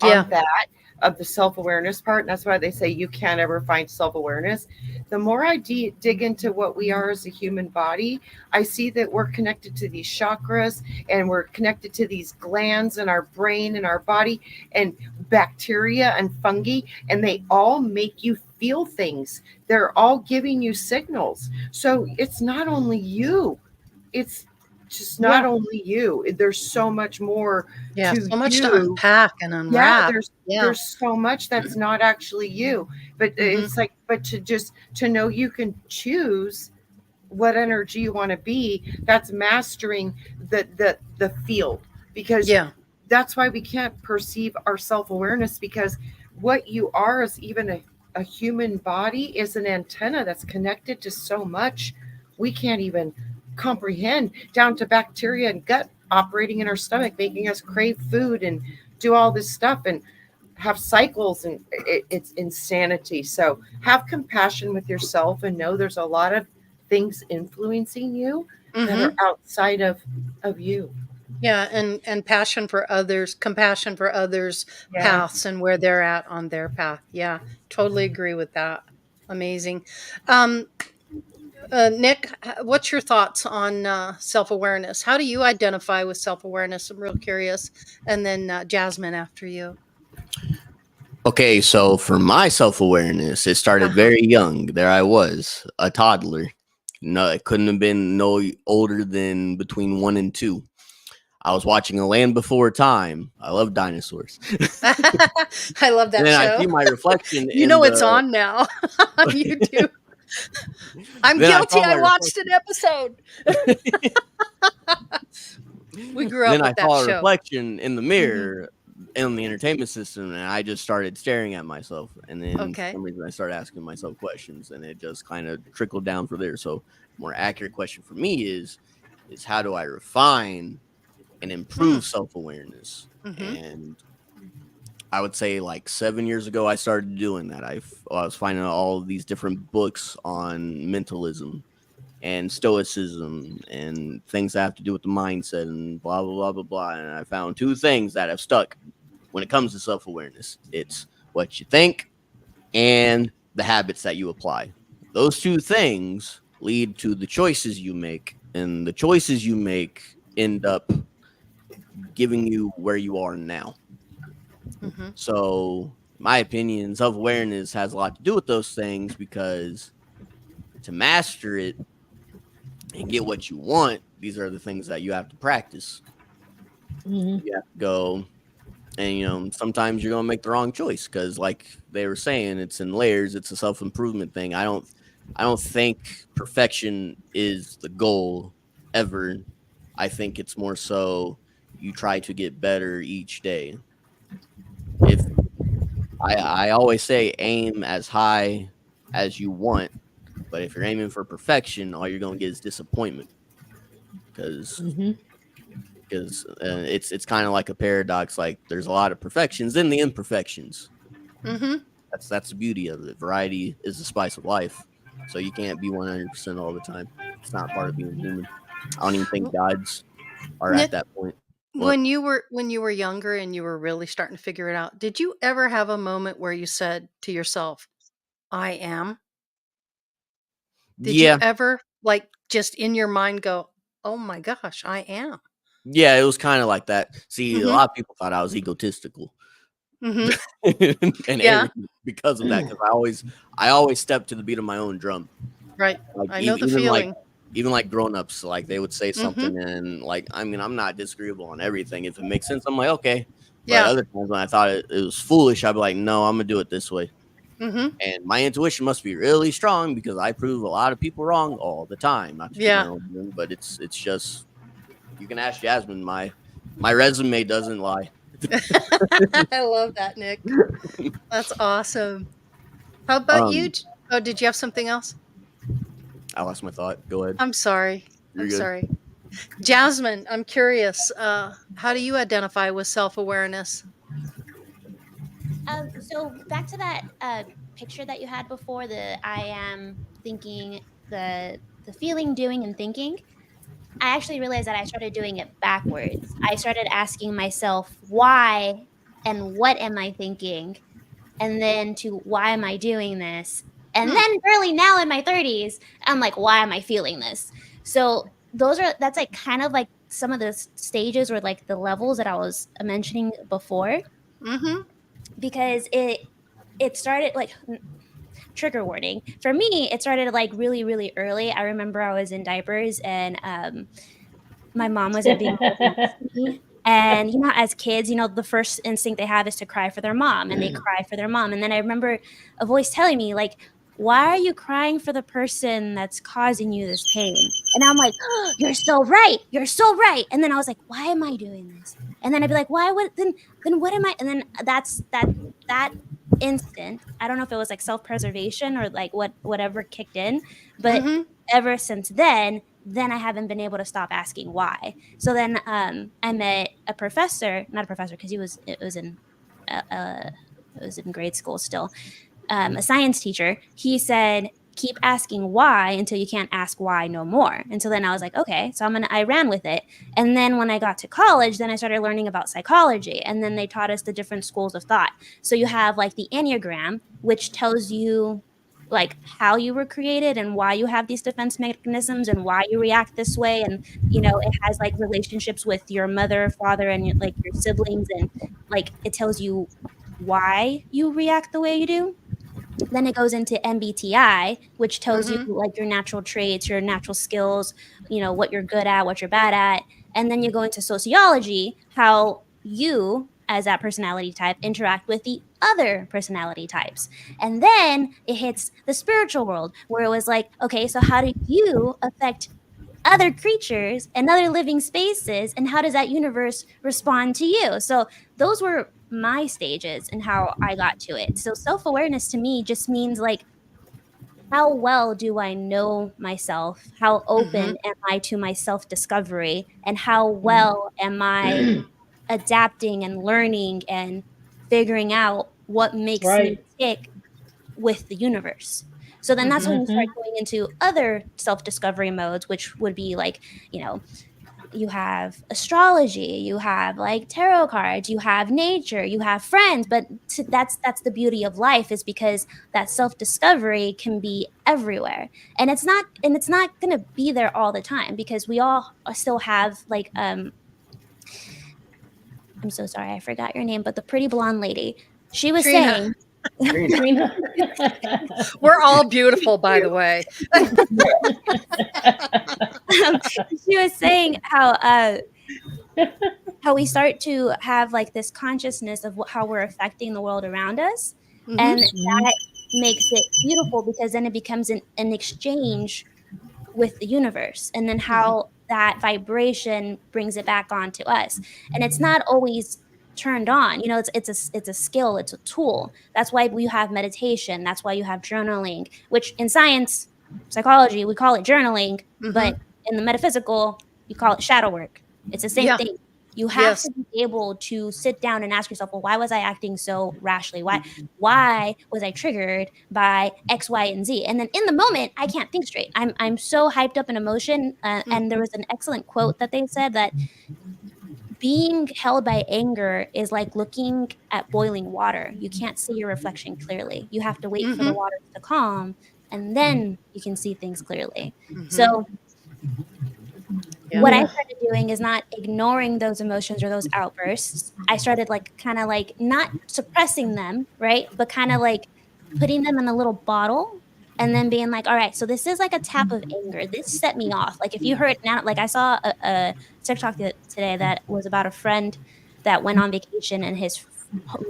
Yeah. on that of the self-awareness part. And that's why they say you can't ever find self-awareness. The more I dig into what we are as a human body, I see that we're connected to these chakras and we're connected to these glands in our brain and our body and bacteria and fungi, and they all make you feel things. They're all giving you signals. So it's not only you. It's just not only you. There's so much more Yeah. to So much to you. unpack and Yeah, unwrap. there's so much that's not actually you. But Mhm. it's like, but to know you can choose what energy you want to be, that's mastering the field. Because Yeah. that's why we can't perceive our self-awareness, because what you are is even a human body is an antenna that's connected to so much we can't even comprehend, down to bacteria and gut operating in our stomach, making us crave food and do all this stuff and have cycles, and it's insanity. So have compassion with yourself and know there's a lot of things influencing you that Mm-hmm. are outside of you. Yeah, and passion for others, compassion for others' Yeah. paths and where they're at on their path. Yeah, totally agree with that. Amazing. Nick, what's your thoughts on self-awareness? How do you identify with self-awareness? I'm real curious. And then Jasmine after you. Okay, so for my self-awareness, it started very young. There I was, a toddler. No, it couldn't have been no older than between 1 and 2. I was watching A Land Before Time. I love dinosaurs. I love that And then show. I see my reflection You in know the, it's on now on YouTube. I'm Then I guilty. saw I my watched an episode. We grew up Then I with that saw a show. reflection in the mirror in the entertainment system, and I just started staring at myself. And then Okay. for some reason I started asking myself questions, and it just kind of trickled down from there. So more accurate question for me is how do I refine and improve self-awareness? Mhm. And I would say like 7 years ago, I started doing that. I was finding all of these different books on mentalism and stoicism and things that have to do with the mindset and blah, blah, blah, blah, blah. And I found 2 things that have stuck when it comes to self-awareness. It's what you think and the habits that you apply. Those 2 things lead to the choices you make, and the choices you make end up giving you where you are now. Mhm. So, my opinion, self-awareness has a lot to do with those things, because to master it and get what you want, these are the things that you have to practice. Mhm. You have to go, and sometimes you're gonna make the wrong choice, because, like they were saying, it's in layers. It's a self-improvement thing. I don't think perfection is the goal ever. I think it's more so you try to get better each day. If I always say aim as high as you want, but if you're aiming for perfection, all you're gonna get is disappointment, because Mhm. it's kind of like a paradox. Like, there's a lot of perfections in the imperfections. Mhm. That's the beauty of it. Variety is the spice of life. So you can't be 100% all the time. It's not part of being human. I don't even think gods are Nick, at that point. when you were younger and you were really starting to figure it out, did you ever have a moment where you said to yourself, "I am"? Did you Yeah, ever like just in your mind go, "Oh my gosh, I am"? yeah, it was kind of like that. See, a Mhm. lot of people thought I was egotistical Mhm. and Yeah. arrogant because of that. Because I always step to the beat of my own drum. Right. Like I know the even feeling. like grown-ups, like they would say Mhm. something, and like, I mean, I'm not disagreeable on everything. If it makes sense, I'm like, okay. But Yeah. other times when I thought it was foolish, I'd be like, no, I'm gonna do it this way. Mhm. And my intuition must be really strong, because I prove a lot of people wrong all the time. Not to toot my Yeah. own horn, but it's just, you can ask Jasmine. My resume doesn't lie. I love that, Nick. That's awesome. How about you? Um, Oh, did you have something else? I lost my thought. Go ahead. I'm sorry. You're I'm good. sorry. Jasmine, I'm curious. How do you identify with self-awareness? So back to that picture that you had before, the I am thinking, the feeling, doing, and thinking. I actually realized that I started doing it backwards. I started asking myself why and what am I thinking, and then to why am I doing this, and then really now in my 30s, I'm like, why am I feeling this? So that's like kind of like some of the stages or like the levels that I was mentioning before, Mm-hmm. because it started like trigger warning for me. It started like really really early. I remember I was in diapers and my mom wasn't being real nice to me. And you know, as kids, you know, the first instinct they have is to cry for their mom, and they cry for their mom. And then I remember a voice telling me, like, why are you crying for the person that's causing you this pain? And I'm like, oh, you're so right. You're so right. And then I was like, why am I doing this? And then I'd be like, why would then what am I? And then that instant, I don't know if it was like self-preservation or like whatever kicked in, but Mm-hmm. ever since then I haven't been able to stop asking why. So then I met a professor, not a professor because it was in grade school still, a science teacher. He said, keep asking why until you can't ask why no more. And so then I was like, okay, so I ran with it. And then when I got to college, then I started learning about psychology. And then they taught us the different schools of thought. So you have like the Enneagram, which tells you like how you were created and why you have these defense mechanisms and why you react this way. And, you know, it has like relationships with your mother, father, and like your siblings. And like, it tells you why you react the way you do. Then it goes into MBTI, which tells you like your natural traits, your natural skills, you know, what you're good at, what you're bad at. And then you go into sociology, how you as that personality type interact with the other personality types. And then it hits the spiritual world where it was like, okay, so how do you affect other creatures and other living spaces, and how does that universe respond to you? So those were my stages and how I got to it. So self-awareness to me just means like, how well do I know myself? How open am I to my self-discovery? And how well am I adapting and learning and figuring out what makes me Right. tick with the universe? So then that's when you start going into other self-discovery modes, which would be like, you know, you have astrology, you have like tarot cards, you have nature, you have friends. But that's the beauty of life, is because that self-discovery can be everywhere. And it's not going to be there all the time, because we all still have like I'm so sorry, I forgot your name, but the pretty blonde lady, she was Trina. saying Trina. We're all beautiful, by the way. she was saying how we start to have like this consciousness of how we're affecting the world around us. And that makes it beautiful, because then it becomes an exchange with the universe, and then how that vibration brings it back onto us. And it's not always turned on, you know, it's a skill, it's a tool. That's why we have meditation, that's why you have journaling, which in science, psychology, we call it journaling, but in the metaphysical, you call it shadow work. It's the same thing. You have to be able to sit down and ask yourself, well, why was I acting so rashly? Why was I triggered by X, Y, and Z? And then in the moment, I can't think straight. I'm so hyped up in emotion. And there was an excellent quote that they said that being held by anger is like looking at boiling water. You can't see your reflection clearly. You have to wait for the water to calm, and then you can see things clearly. So what I started doing is not ignoring those emotions or those outbursts. I started like kind of like not suppressing them, right? But kind of like putting them in a little bottle, and then being like, all right, so this is like a tap of anger. This set me off. Like if you heard now, like I saw a TikTok today that was about a friend that went on vacation and his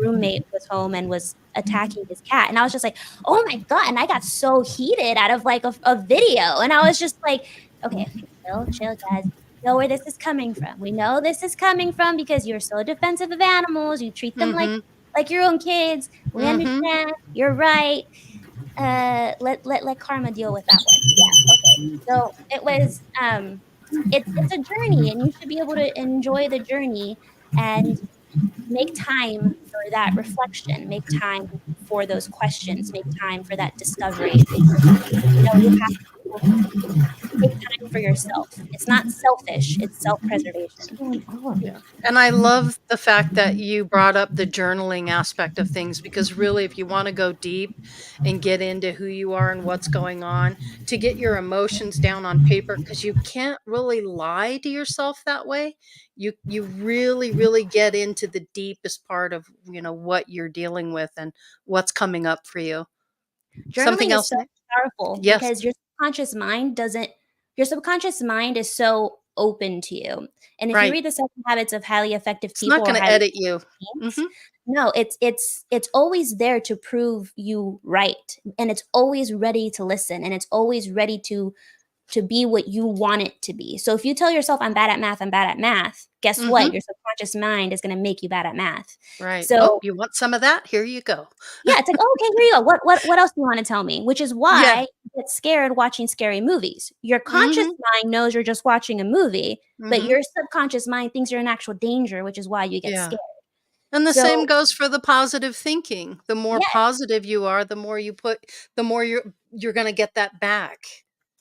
roommate was home and was attacking his cat. And I was just like, oh my God. And I got so heated out of like a video. And I was just like, okay, chill, guys. We know where this is coming from. We know this is coming from because you're so defensive of animals. You treat them like your own kids. We understand. You're right. let karma deal with that one. Yeah. Okay. So it was it's a journey, and you should be able to enjoy the journey and make time for that reflection, make time for those questions, make time for that discovery. You know, you have to take time for yourself. It's not selfish, it's What's self-preservation. going on? Yeah. And I love the fact that you brought up the journaling aspect of things, because really, if you want to go deep and get into who you are and what's going on, to get your emotions down on paper, because you can't really lie to yourself that way. You really, really get into the deepest part of, what you're dealing with and what's coming up for you. Something Journaling is else, so Nick? powerful Yes. because your subconscious mind is so open to you. And if you Right. read the 7 habits of highly effective It's not people or going to highly edit you. teams, Hmm. no, it's always there to prove you right. And it's always ready to listen, and it's always ready to be what you want it to be. So if you tell yourself I'm bad at math, guess Hmm. what? Your subconscious mind is going to make you bad at math. Right. Oh, So you want some of that? Here you go. yeah, it's like, oh, okay, here you go. What else do you want to tell me? Which is Yeah. why you get scared watching scary movies. Your conscious Hmm. mind knows you're just watching a movie, but Hmm. your subconscious mind thinks you're in actual danger, which is why you get Yeah. scared. And the same So goes for the positive thinking. The more yeah, positive you are, the more you're going to get that back.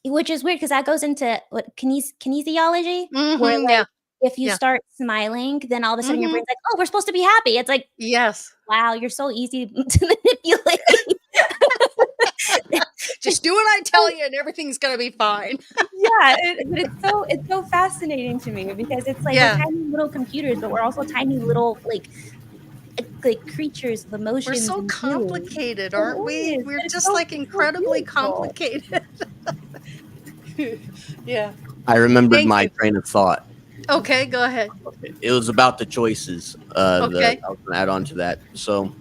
which is weird because that goes into what kinesiology, where Hmm. like Yeah. if you Yeah. start smiling, then all of a sudden your Hmm. brain's like, oh, we're supposed to be happy. It's like, Yes. wow, you're so easy to manipulate. Just do what I tell you and everything's going to be fine. Yeah, but it's so fascinating to me because it's like we're Yeah. tiny little computers, but we're also tiny little like creatures of We're emotions so and feelings. complicated, It aren't we? is, We're but it's just so like so incredibly beautiful. complicated. Yeah. I remembered Thank my you. train of thought. Okay, go ahead. It was about the choices that Okay. I was going to add on to that. So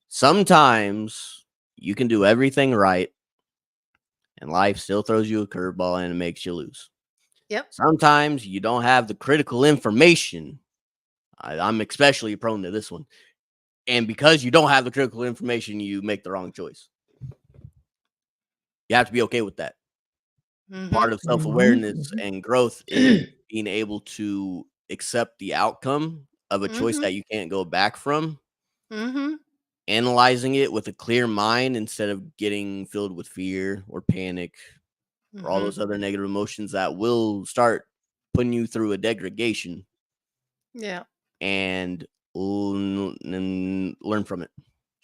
sometimes you can do everything right and life still throws you a curveball and it makes you lose. Yep. Sometimes you don't have the critical information. I'm especially prone to this one. And because you don't have the critical information, you make the wrong choice. You have to be okay with that. Part Hmm. of self-awareness and growth is being able to accept the outcome of a choice Hmm. that you can't go back from, Hmm. analyzing it with a clear mind instead of getting filled with fear or panic or all Hmm. those other negative emotions that will start putting you through a degradation, Yeah. and learn from it.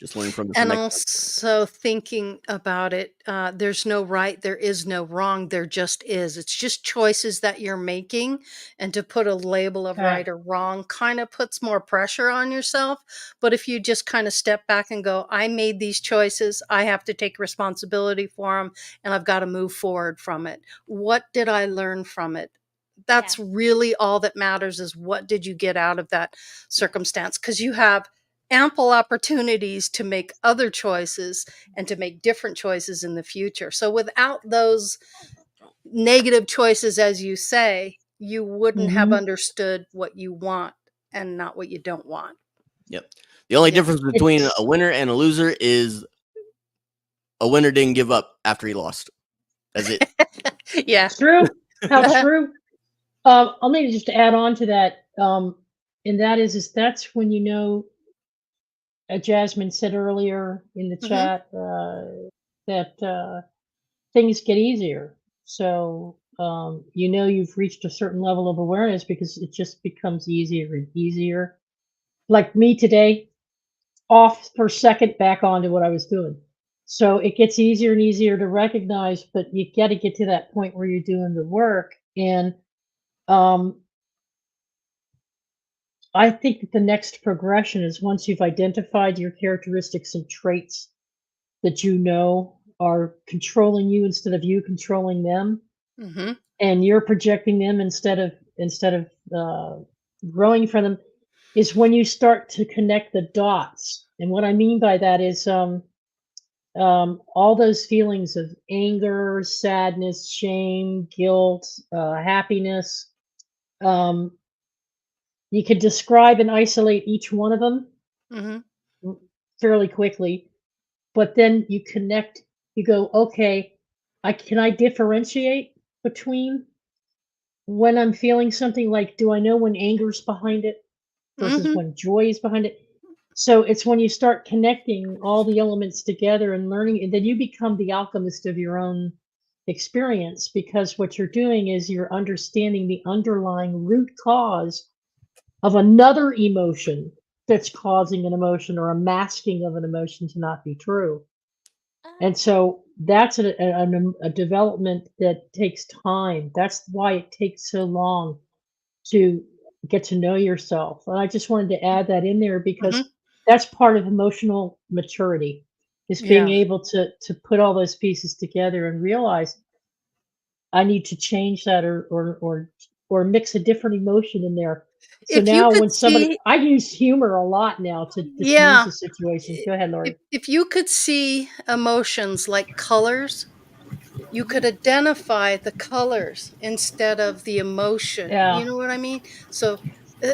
Just learn from it for And next time. also thinking about it, there's no right, there is no wrong, there just is. It's just choices that you're making. And to put a label of right Okay. or wrong kind of puts more pressure on yourself. But if you just kind of step back and go, I made these choices, I have to take responsibility for them, and I've got to move forward from it. What did I learn from it? Yeah. That's really all that matters, is what did you get out of that circumstance? Because you have ample opportunities to make other choices and to make different choices in the future. So without those negative choices, as you say, you wouldn't have Mm-hmm. understood what you want and not what you don't want. Yep. The only Yeah. difference between It's a winner and a loser is a winner didn't give up after he lost. That's it. Yeah. true. How true. I'll maybe just add on to that. And that is that's when you know, Jasmine said earlier in the Hmm. chat that things get easier. So you know you've reached a certain level of awareness because it just becomes easier and easier. Like me today, off for a second, back onto what I was doing. So it gets easier and easier to recognize, but you got to get to that point where you're doing the work. And um, I think that the next progression is once you've identified your characteristics and traits that you know are controlling you instead of you controlling them, Hmm. and you're projecting them instead of growing from them, is when you start to connect the dots. And what I mean by that is all those feelings of anger, sadness, shame, guilt, happiness. Um, you could describe and isolate each one of them Hmm. fairly quickly. but then you connect, you go, okay, can I differentiate between when I'm feeling something, like, do I know when anger's behind it versus Hmm. when joy is behind it? So it's when you start connecting all the elements together and learning, and then you become the alchemist of your own experience, because what you're doing is you're understanding the underlying root cause of another emotion that's causing an emotion or a masking of an emotion to not be true. And so that's a development that takes time. That's why it takes so long to get to know yourself. And I just wanted to add that in there Hmm. because that's part of emotional maturity, is being Yeah. able to put all those pieces together and realize I need to change that, or mix a different emotion in there. So If you now could when somebody, see, I use humor a lot now to diffuse yeah, the situation. Go ahead, Laurie. if you could see emotions like colors, you could identify the colors instead of the emotion. Yeah. You know what I mean? So, uh,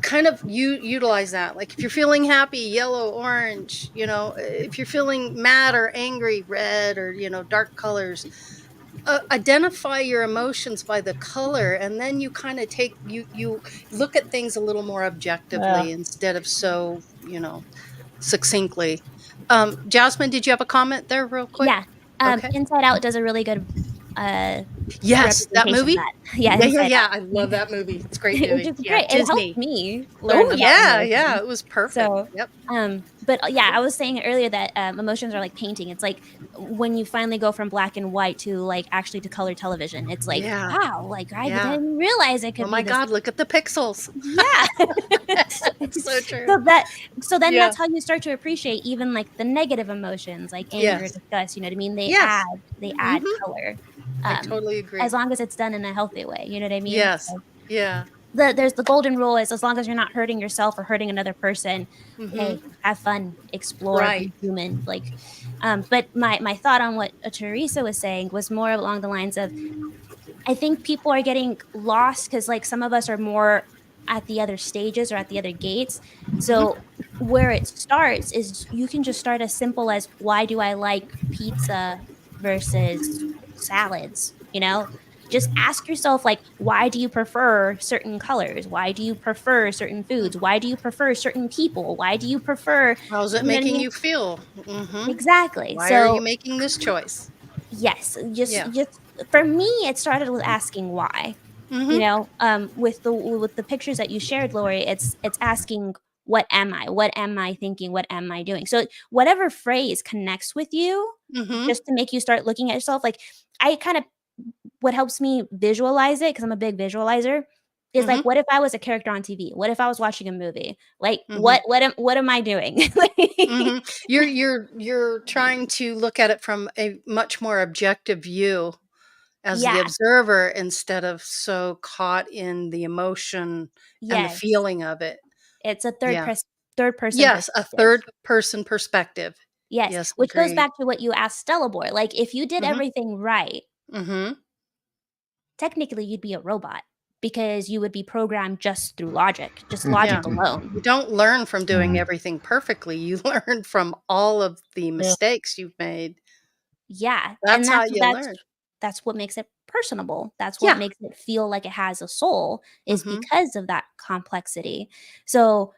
kind of you utilize that. Like if you're feeling happy, yellow, orange. If you're feeling mad or angry, red, or dark colors. Identify your emotions by the color, and then you kind of you look at things a little more Yeah. objectively instead of so succinctly. Jasmine, did you have a comment there, real quick? Yeah. Okay. Inside Out does a really good uh Yes, that representation of movie? that. Yeah, Yeah, yeah, Inside yeah, Out. I love that movie. It's a great Which movie. is Yeah, great. It helped Disney. me Oh, learn about yeah, yeah, emotions. it was perfect. So, Yep. but yeah, I was saying earlier that emotions are like painting. It's like when you finally go from black and white to like actually to color television. It's like, Yeah, wow, like I yeah. didn't realize it Oh could be my this. god, look at the pixels. Yeah. So true. so that so then Yeah. that's how you start to appreciate even like the negative emotions like anger, Yes. disgust, you know what I mean? Yes. They add Mhm. color. I Um totally as agree. long as it's done in a healthy way, you know what I mean? Yes. So Yeah. there's the golden rule is as long as you're not hurting yourself or hurting another person, Mhm. hey, have fun, explore, Right. be human. Like, but my thought on what Teresa was saying was more along the lines of I think people are getting lost because like some of us are more at the other stages or at the other gates. Mhm. So where it starts is you can just start as simple as why do I like pizza versus salads, you know? Just ask yourself like why do you prefer certain colors? Why do you prefer certain Mm. foods? Why do you prefer certain people? Why do you prefer, How's it you know what I making mean? you feel? Mhm. Exactly. Why are you So, making this choice? yes, Yeah. just for me it started with asking why. You Mhm. know, with the pictures that you shared, Lori, it's asking, "What am I? What am I thinking? What am I doing?" So, whatever phrase connects with you, Mhm. just to make you start looking at yourself, like, I kind of what helps me visualize it, because 'cause I'm a big visualizer, is like, Mhm. what if I was a character on TV? What if I was watching a movie? Like, Mhm. what am I doing? Like Mhm. You're trying to look at it from a much more objective view as the Yeah, observer instead of so caught in the emotion and the yes. feeling of it. It's a Yeah. third person Yes, a perspective. third person perspective. Yes, Yes, which goes agreed. back to what you asked Stella Boy, like, if you did Mhm. everything right, Mhm. technically you'd be a robot because you would be programmed just through logic, just Yeah. logic alone. You don't learn from doing Mm. everything perfectly. You learn from all of the Yeah. mistakes you've made. Yeah, and That's how you learn. that's what makes it personable. That's what Yeah. makes it feel like it has a soul is Mhm. because of that complexity. So,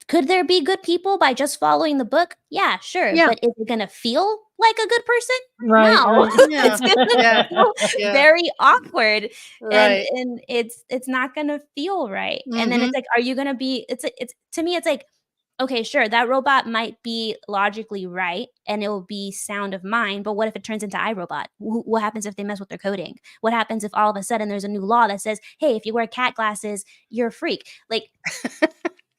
could there be good people by just following the book? Yeah, sure, Yeah. but is it gonna feel like a good person? Right, No. right. Yeah. It's gonna Yeah. feel Yeah. very awkward, and Right. it's not gonna feel right, and then it's Mhm. like, are you gonna be it's to me, it's like, okay, sure, that robot might be logically right, and it will be sound of mind, but what if it turns into iRobot? What happens if they mess with their coding? What happens if all of a sudden there's a new law that says, "Hey, if you wear cat glasses, you're a freak." Like,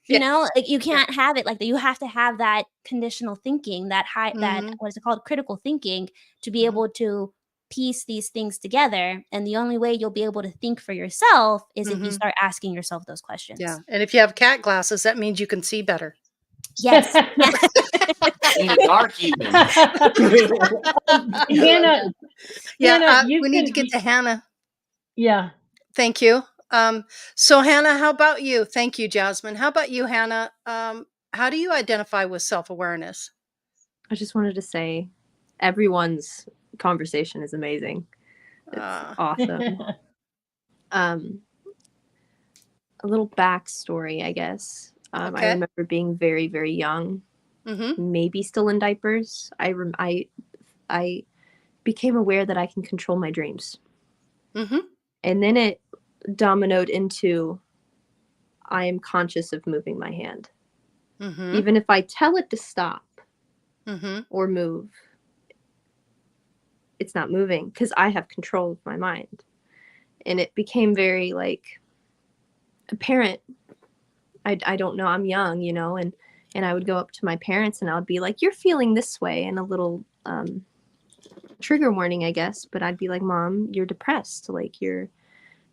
you Yes. know, like, you Yeah. can't have it like that. You have to have that conditional thinking, that Mhm. what is it called? Critical thinking to be Mhm. able to piece these things together, and the only way you'll be able to think for yourself is if you Mhm. start asking yourself those Yeah, questions. and if you have cat glasses, that means you can see better. Yes. Yeah. In the dark, even. Hannah, Yeah, you we need to can, get to Hannah. yeah. Thank you. So Hannah, how about you? Thank you, Jasmine. How about you, Hannah? How do you identify with self-awareness? I just wanted to say everyone's conversation is amazing. It's awesome. A little backstory, I guess. I Okay. remember being very, very young, Mm-hmm. maybe still in diapers. I became aware that I can control my dreams. Mm-hmm. And then it dominoed into I am conscious of moving my hand. Mm-hmm. Even if I tell it to stop Mm-hmm. or move, it's not moving because I have control of my mind. And it became very like apparent. I don't know, I'm young, you know, and I would go up to my parents and I would be like, you're feeling this way, and a little trigger warning, I guess, but I'd be like, Mom, you're depressed, like you're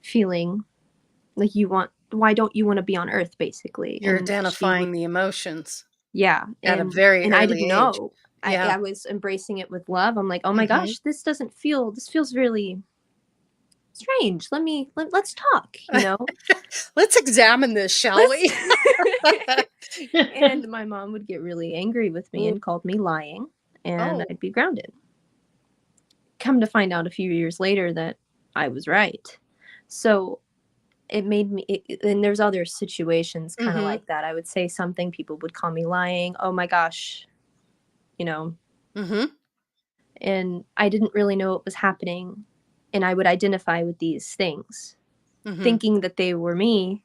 feeling like why don't you want to be on earth, basically? You're And she identifying would, the emotions yeah, at a and very I early didn't age. know. Yeah. I was embracing it with love. I'm like, oh my gosh, this feels really strange. Let's talk, you know. Let's examine this, shall we? And my mom would get really angry with me and called me lying, and Oh. I'd be grounded. Come to find out a few years later that I was right. So it made me, and there's other situations kind of Mhm. like that. I would say something, people would call me lying. Oh my gosh, you know, Mm-hmm. and I didn't really know what was happening. And I would identify with these things, Mm-hmm. thinking that they were me.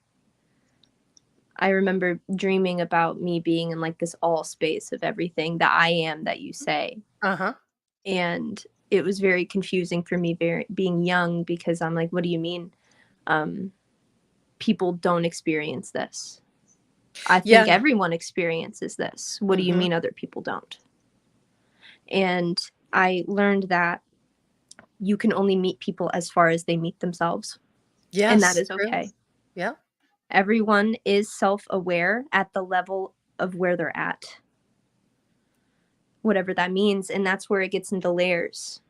I remember dreaming about me being in like this all space of everything that I am that you say. Uh-huh. And it was very confusing for me being young, because I'm like, what do you mean? People don't experience this. I think Yeah. everyone experiences this. What do you mean other people don't? And I learned that you can only meet people as far as they meet themselves. Yes. And that is true. okay. Yeah. Everyone is self-aware at the level of where they're at, whatever that means. And that's where it gets into layers: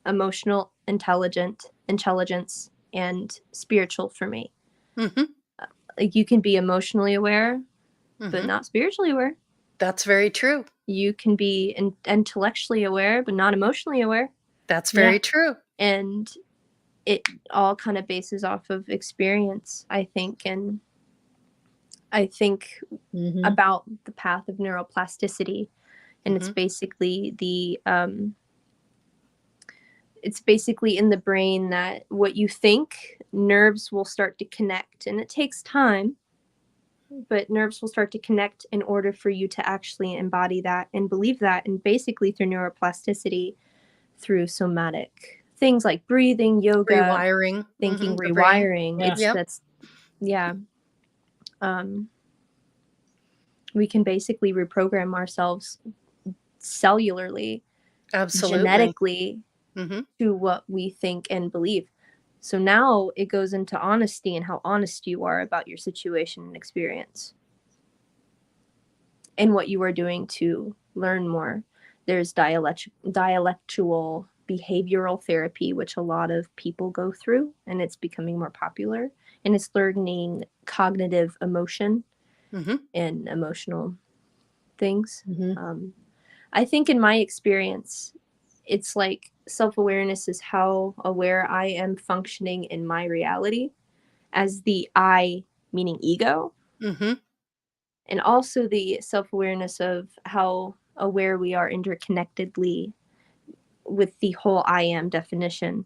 emotional, intelligence, and spiritual for me. Mm-hmm. Like, you can be emotionally aware, but Mm-hmm. not spiritually aware. That's very true. You can be intellectually aware, but not emotionally aware. That's very true. And it all kind of bases off of experience, I think. And I think about the path of neuroplasticity, and it's basically it's basically in the brain that what you think, nerves will start to connect, and it takes time, but nerves will start to connect in order for you to actually embody that and believe that. And basically through neuroplasticity, through somatic things like breathing, yoga, Rewiring. thinking, The brain. rewiring. We can basically reprogram ourselves cellularly, Absolutely. genetically, Mm-hmm. to what we think and believe. So now it goes into honesty and how honest you are about your situation and experience and what you are doing to learn more. There's dialectual behavioral therapy, which a lot of people go through, and it's becoming more popular, and it's learning cognitive emotion and emotional things. I think in my experience, it's like self-awareness is how aware I am functioning in my reality as the I, meaning ego. And also the self-awareness of how aware we are interconnectedly with the whole I am definition.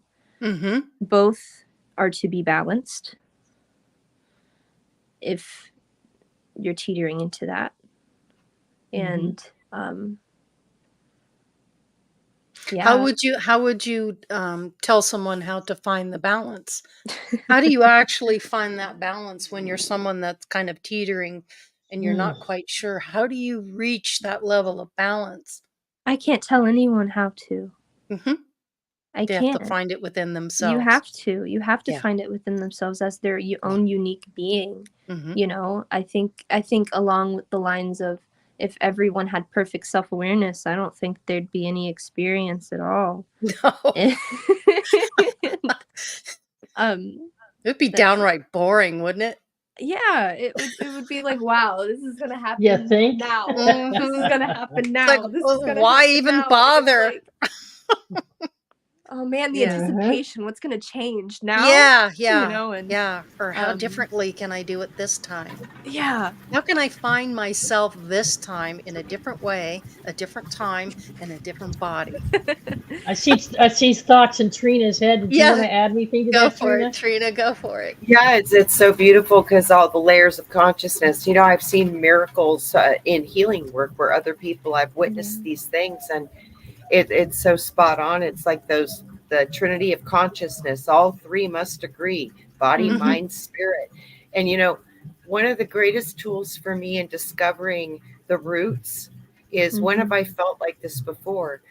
Both are to be balanced if you're teetering into that. And How would you tell someone how to find the balance? How do you actually find that balance when you're someone that's kind of teetering and you're not quite sure? How do you reach that level of balance? I can't tell anyone how to. I They can't. have to find it within themselves. You have to find it within themselves as their own unique being. You know, I think along with the lines of, if everyone had perfect self-awareness, I don't think there'd be any experience at all. No. It'd be downright boring, wouldn't it? Yeah, it would be like, wow, this is gonna happen You think? now. Mhm. This is gonna happen It's now. like, This well, is gonna why happen even now. And it's bother? like, oh man, the Yeah. anticipation. What's gonna change now? Yeah, You yeah, know, and yeah. Or how um, differently can I do it this time? yeah, How can I find myself this time in a different way, a different time, and a different body? I see thoughts in Trina's head. Did you want Yeah, to add anything to go that, for Trina? it, Trina. Go for it. Yeah, it's so beautiful because all the layers of consciousness. You know, I've seen miracles in healing work where other people, I've witnessed these things, and it's so spot on. It's like the trinity of consciousness. All three must agree: body, Mhm. mind, spirit. And you know, one of the greatest tools for me in discovering the roots is when have I felt like this before?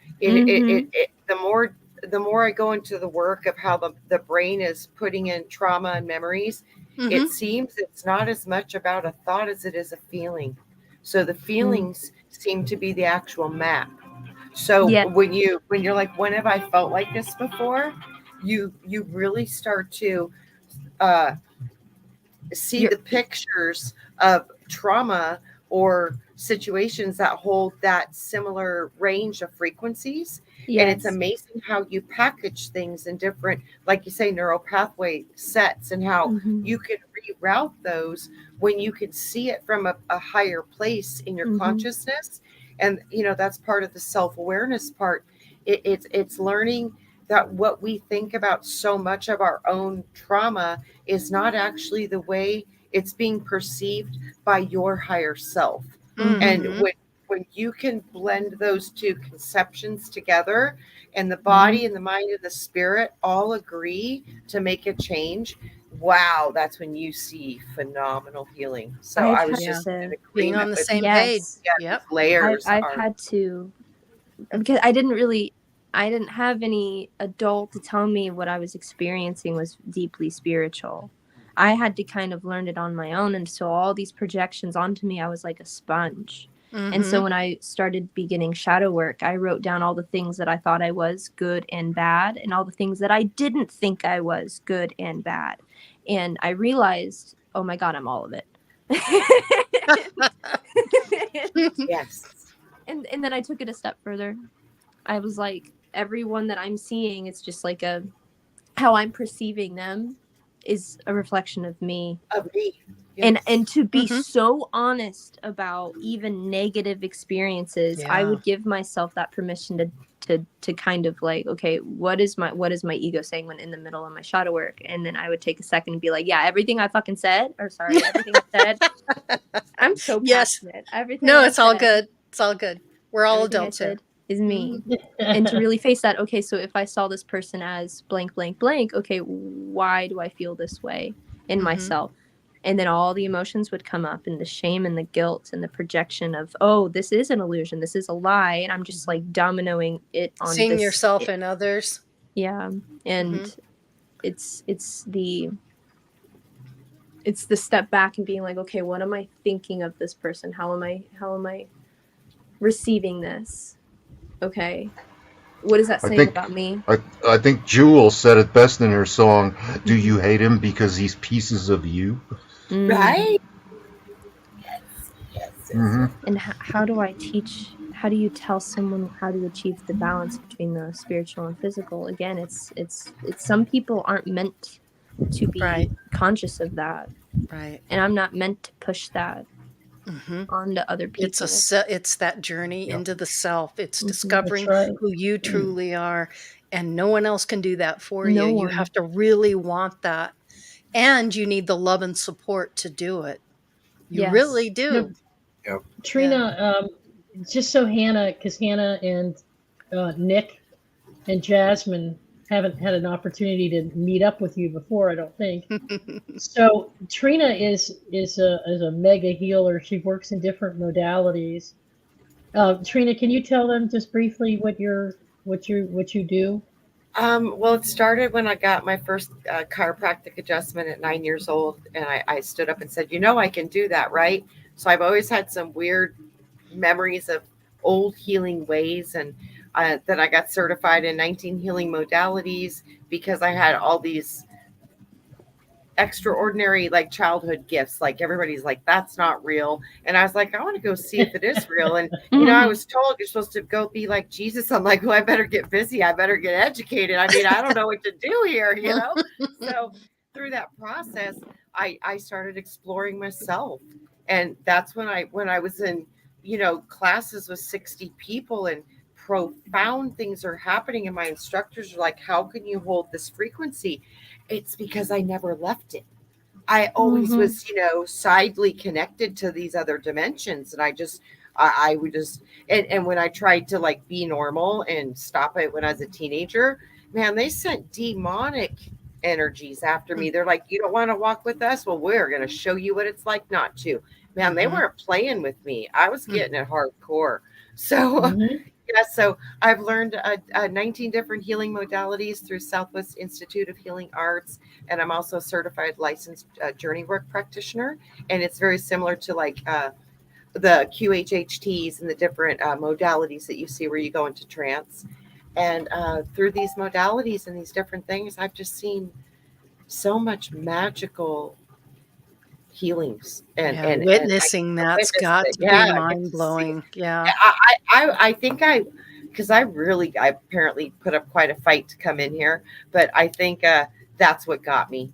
The more I go into the work of how the brain is putting in trauma and memories, it Mhm. seems it's not as much about a thought as it is a feeling. So the feelings seem to be the actual map. So yeah, when you're like, when have I felt like this before? You really start to see you're the pictures of trauma or situations that hold that similar range of frequencies. And it's yes, amazing how you package things in different, like you say, neural pathway sets, and how you can reroute those when you can see it from a higher place in your consciousness. And you know, that's part of the self-awareness part. It's learning that what we think about so much of our own trauma is not actually the way it's being perceived by your higher self. And Mhm. when you can blend those two conceptions together, and the body and the mind and the spirit all agree to make a change, wow, that's when you see phenomenal healing. So I've I was had Yeah. just in to, Being on agreement the with same page. yes, yeah, Yep. these layers I've are had to, because I didn't have any adult to tell me what I was experiencing was deeply spiritual. I had to kind of learn it on my own. And so all these projections onto me, I was like a sponge. And so Mhm. when I started beginning shadow work, I wrote down all the things that I thought I was good and bad, and all the things that I didn't think I was good and bad. And I realized, oh my God, I'm all of it. yes. and then I took it a step further. I was like, everyone that I'm seeing, it's just like how I'm perceiving them is a reflection of me. Of me. Yes. And to be Mhm. so honest about even negative experiences, I Yeah. would give myself that permission to kind of like, okay, what is my ego saying when in the middle of my shadow work? And then I would take a second and be like, yeah, everything I fucking said, or sorry, everything I said. I'm so Yes. passionate. Everything No, I it's all said, good. It's all good. We're all everything I adults here. said is me. Mhm. And to really face that, okay, so if I saw this person as blank, blank, blank, okay, why do I feel this way in Mhm. myself? And then all the emotions would come up, and the shame and the guilt and the projection of, oh, this is an illusion, this is a lie. And I'm just like dominoing it on Seeing this. yourself and others. Yeah. And Mhm. it's the step back and being like, okay, what am I thinking of this person? How am I receiving this? Okay. What is that I saying think about me? I think Jewel said it best in her song, "Do you hate him because he's pieces of you?" Mm. Right? Yes. Yes. Hmm. And how do you tell someone how to achieve the balance between the spiritual and physical? Again, it's some people aren't meant to be Right. conscious of that, Right. and I'm not meant to push that Mhm. onto other It's people. it's that journey Yeah. into the self. It's Mhm. That's discovering right. who you truly are, and no one else can do that for you. No You one. have to really want that, and you need the love and support to do it. You Yes. really do. No, Yep. Trina, just so because Hannah and Nick and Jasmine haven't had an opportunity to meet up with you before, I don't think. So Trina is a mega healer. She works in different modalities. Trina, can you tell them just briefly what you do? Well, it started when I got my first chiropractic adjustment at 9 years old, and I stood up and said, "You know, I can do that, right?" So I've always had some weird memories of old healing ways, and that I got certified in 19 healing modalities because I had all these extraordinary like childhood gifts. Like everybody's like, that's not real. And I was like, I want to go see if it is real. And I was told you're supposed to go be like Jesus. I'm like, well, I better get busy. I better get educated. I mean, I don't know what to do here, So through that process, I started exploring myself. And that's when I was in, classes with 60 people and profound things are happening. And my instructors are like, how can you hold this frequency? It's because I never left it. I always was, sidely connected to these other dimensions. And I would just, and when I tried to like be normal and stop it when I was a teenager, man, they sent demonic energies after me. They're like, you don't want to walk with us? Well, we're going to show you what it's like not to. Man, they weren't playing with me. I was getting it hardcore. So yeah, so I've learned 19 different healing modalities through Southwest Institute of Healing Arts, and I'm also a certified licensed journey work practitioner. And it's very similar to like the QHHTs and the different modalities that you see where you go into trance. And through these modalities and these different things, I've just seen so much magical healings and witnessing that's got to be mind blowing. Yeah. I think because I apparently put up quite a fight to come in here, but I think that's what got me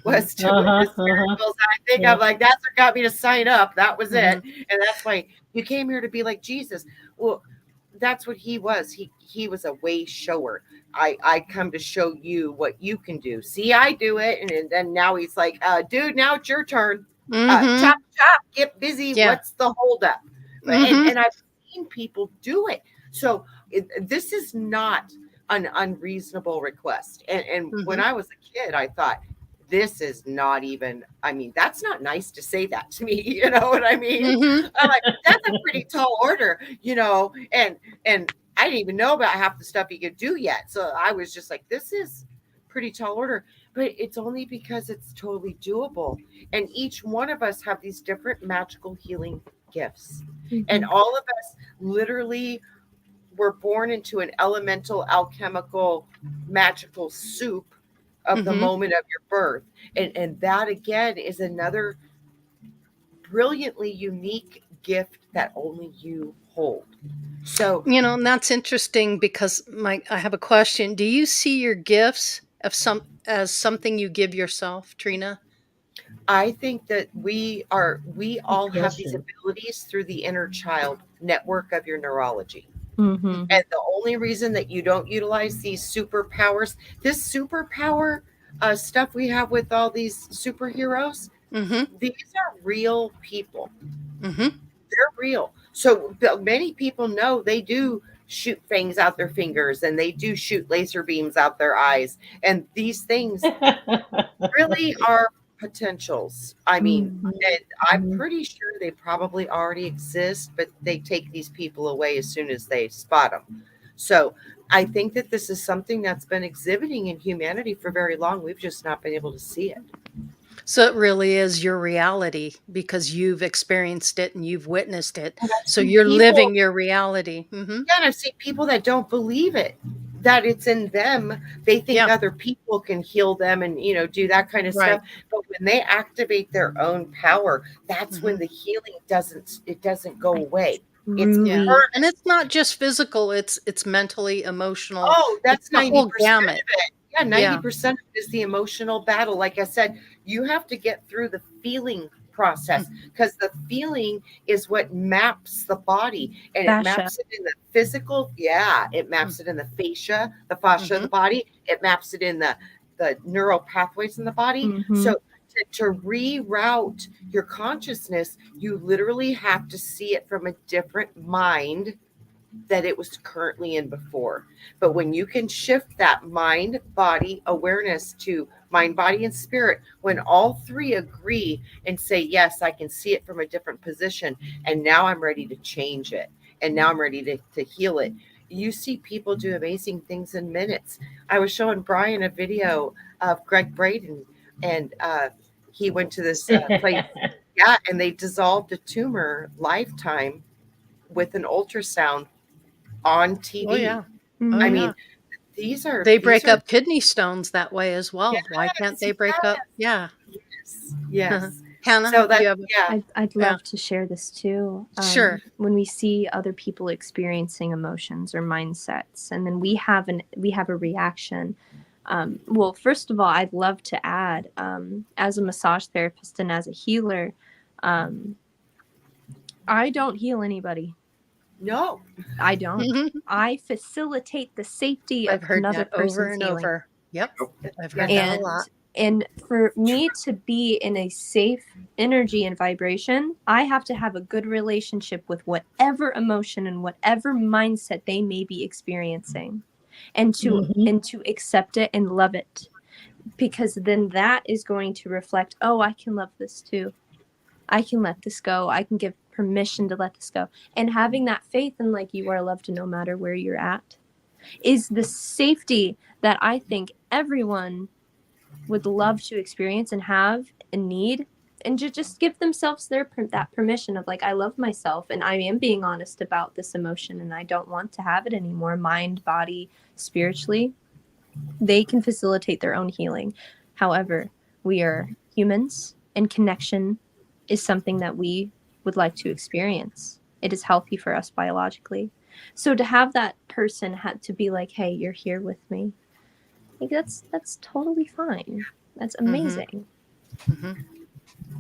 was to witness miracles. I think I'm like, that's what got me to sign up. That was it. And that's why you came here to be like Jesus. Well, that's what he was. He was a way shower. I come to show you what you can do. See, I do it. And then now he's like, dude, now it's your turn. Chop, get busy. Yeah. What's the holdup? And I've seen people do it. So this is not an unreasonable request. And when I was a kid, I thought, this is not even, I mean, that's not nice to say that to me. You know what I mean? I'm like, that's a pretty tall order, and I didn't even know about half the stuff he could do yet. So I was just like, this is pretty tall order, but it's only because it's totally doable. And each one of us have these different magical healing gifts. And all of us literally were born into an elemental, alchemical, magical soup of the moment of your birth. And that again is another brilliantly unique gift that only you hold. So, and that's interesting because I have a question. Do you see your gifts as something you give yourself, Trina? I think that we all have these abilities through the inner child network of your neurology. And the only reason that you don't utilize these superpowers, this superpower stuff we have with all these superheroes, these are real people. They're real. So many people know they do shoot fangs out their fingers and they do shoot laser beams out their eyes. And these things really are potentials. I mean, and I'm pretty sure they probably already exist, but they take these people away as soon as they spot them. So I think that this is something that's been exhibiting in humanity for very long. We've just not been able to see it. So it really is your reality because you've experienced it and you've witnessed it. So you're living your reality. Yeah, and I've seen people that don't believe it, that it's in them. They think other people can heal them and, do that kind of stuff. But when they activate their own power, that's when the healing doesn't go away. It's and it's not just physical, it's mentally, emotional. Oh, that's 90% of gamut. it. Yeah, 90% of it is the emotional battle. Like I said, you have to get through the feeling process because the feeling is what maps the body, and it maps it in the physical. Yeah, it maps it in the fascia of the body. It maps it in the neural pathways in the body. So to reroute your consciousness, you literally have to see it from a different mind that it was currently in before. But when you can shift that mind, body, awareness to mind, body, and spirit, when all three agree and say, yes, I can see it from a different position, and now I'm ready to change it, and now I'm ready to heal it, you see people do amazing things in minutes. I was showing Brian a video of Greg Braden, and he went to this place, and they dissolved a tumor lifetime with an ultrasound on TV. I mean, They these break are up kidney stones that way as well. Why can't they break up? Yeah. yes. Hannah, So do you that have I'd Yeah. love to share this too. Sure. When we see other people experiencing emotions or mindsets, and then we have a reaction. Well, first of all, I'd love to add, as a massage therapist and as a healer, I don't heal anybody. no. I don't. I facilitate the safety I've of heard another that over person's and healing. over. Yep. I've heard Yeah. that a lot. And for me to be in a safe energy and vibration, I have to have a good relationship with whatever emotion and whatever mindset they may be experiencing, and to accept it and love it, because then that is going to reflect, oh, I can love this too. I can let this go. I can give permission to let this go. And having that faith in, like, you are loved no matter where you're at, is the safety that I think everyone would love to experience and have and need, and to just give themselves that permission of, like, I love myself and I am being honest about this emotion and I don't want to have it anymore, mind, body, spiritually. They can facilitate their own healing. However, we are humans, and connection is something that we would like to experience. It is healthy for us biologically. So to have that person had to be like, hey, you're here with me, like, that's totally fine. That's amazing.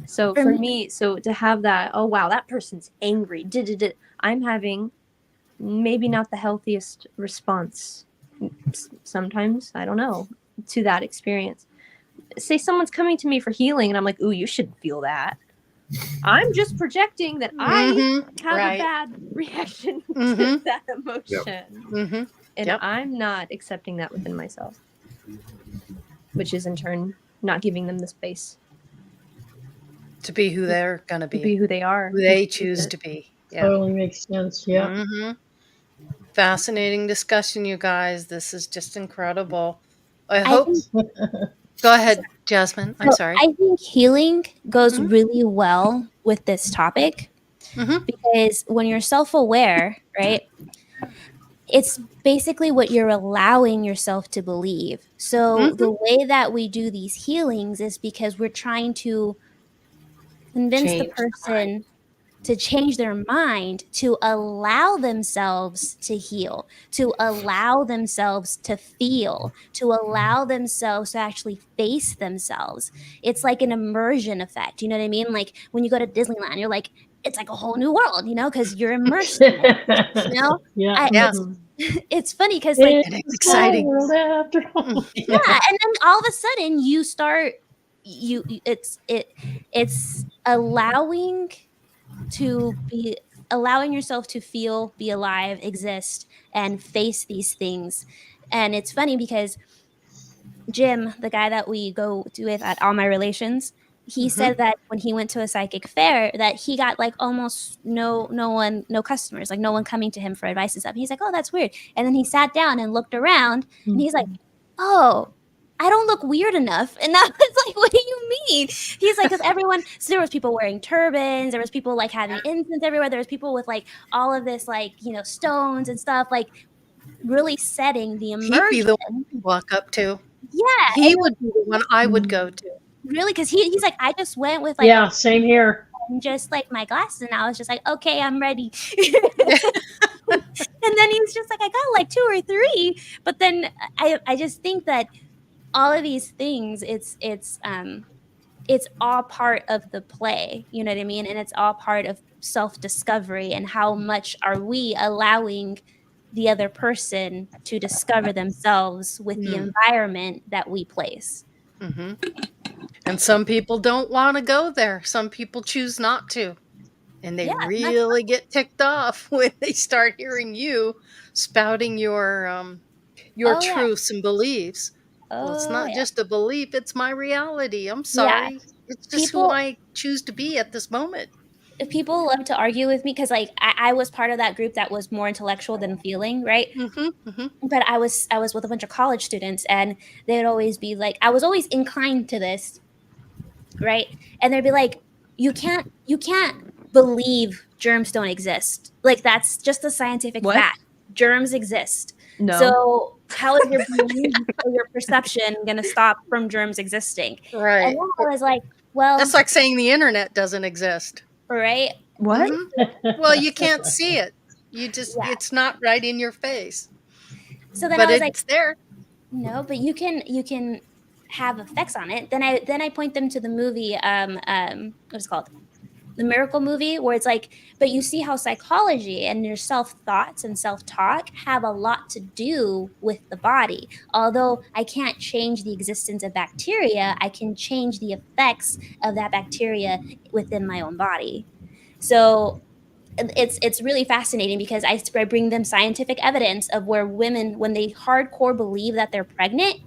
So for me, so to have that, oh wow, that person's angry. I'm having maybe not the healthiest response sometimes, I don't know, to that experience. Say someone's coming to me for healing and I'm like, ooh, you shouldn't feel that. I'm just projecting that I have a bad reaction to that emotion. And I'm not accepting that within myself, which is in turn not giving them the space To be who they're going to to be who they are. who they choose to be. Yeah. Totally makes sense. Yeah. Fascinating discussion, you guys. This is just incredible. I I hope. think- Go ahead, Jasmine. I'm So sorry. I think healing goes really well with this topic because when you're self-aware, right, it's basically what you're allowing yourself to believe. So the way that we do these healings is because we're trying to convince the person to change their mind, to allow themselves to heal, to allow themselves to feel, to allow themselves to actually face themselves. It's like an immersion effect. You know what I mean? Like when you go to Disneyland, you're like, it's like a whole new world, you know, because you're immersed in it, you know? It's funny because, like, it's exciting. After all. yeah, and then all of a sudden you start it's allowing yourself to feel, be alive, exist, and face these things. And it's funny because Jim, the guy that we go with at All My Relations, he said that when he went to a psychic fair that he got like almost no customers, like no one coming to him for advice and stuff. And he's like, oh, that's weird. And then he sat down and looked around and he's like, oh, I don't look weird enough. And I was like, what do you mean? He's like, because everyone, so there was people wearing turbans, there was people like having incense everywhere, there was people with like all of this, like, you know, stones and stuff, like really setting the immersion. He'd be the one to walk up to. Yeah. He would be the one I would go to. Really? Because he's like, I just went with like, yeah, same here. Just like my glasses, and I was just like, okay, I'm ready. And then he was just like, I got like 2 or 3. But then I just think that all of these things, it's all part of the play, you know what I mean? And it's all part of self-discovery, and how much are we allowing the other person to discover themselves with the environment that we place. And some people don't want to go there. Some people choose not to. And they really get ticked off when they start hearing you spouting your truths and beliefs. Well, it's not just a belief, it's my reality. I'm sorry. It's just who I choose to be at this moment. If people love to argue with me, because like I was part of that group that was more intellectual than feeling, right? But I was with a bunch of college students, and they'd always be like, I was always inclined to this, right? And they'd be like, you can't believe germs don't exist. Like, that's just a scientific fact. Germs exist. No. So how is your belief or your perception going to stop from germs existing? Right. And then I was like, well, That's like saying the internet doesn't exist. right. What? Mhm. Well, you can't see it. You just, Yeah. it's not right in your face, So then but I was like, it's there. no, but you can have effects on it. Then I point them to the movie, what's it called? The Miracle movie, where it's like, but you see how psychology and your self-thoughts and self-talk have a lot to do with the body. Although I can't change the existence of bacteria, I can change the effects of that bacteria within my own body. So it's really fascinating because I bring them scientific evidence of where women, when they hardcore believe that they're pregnant,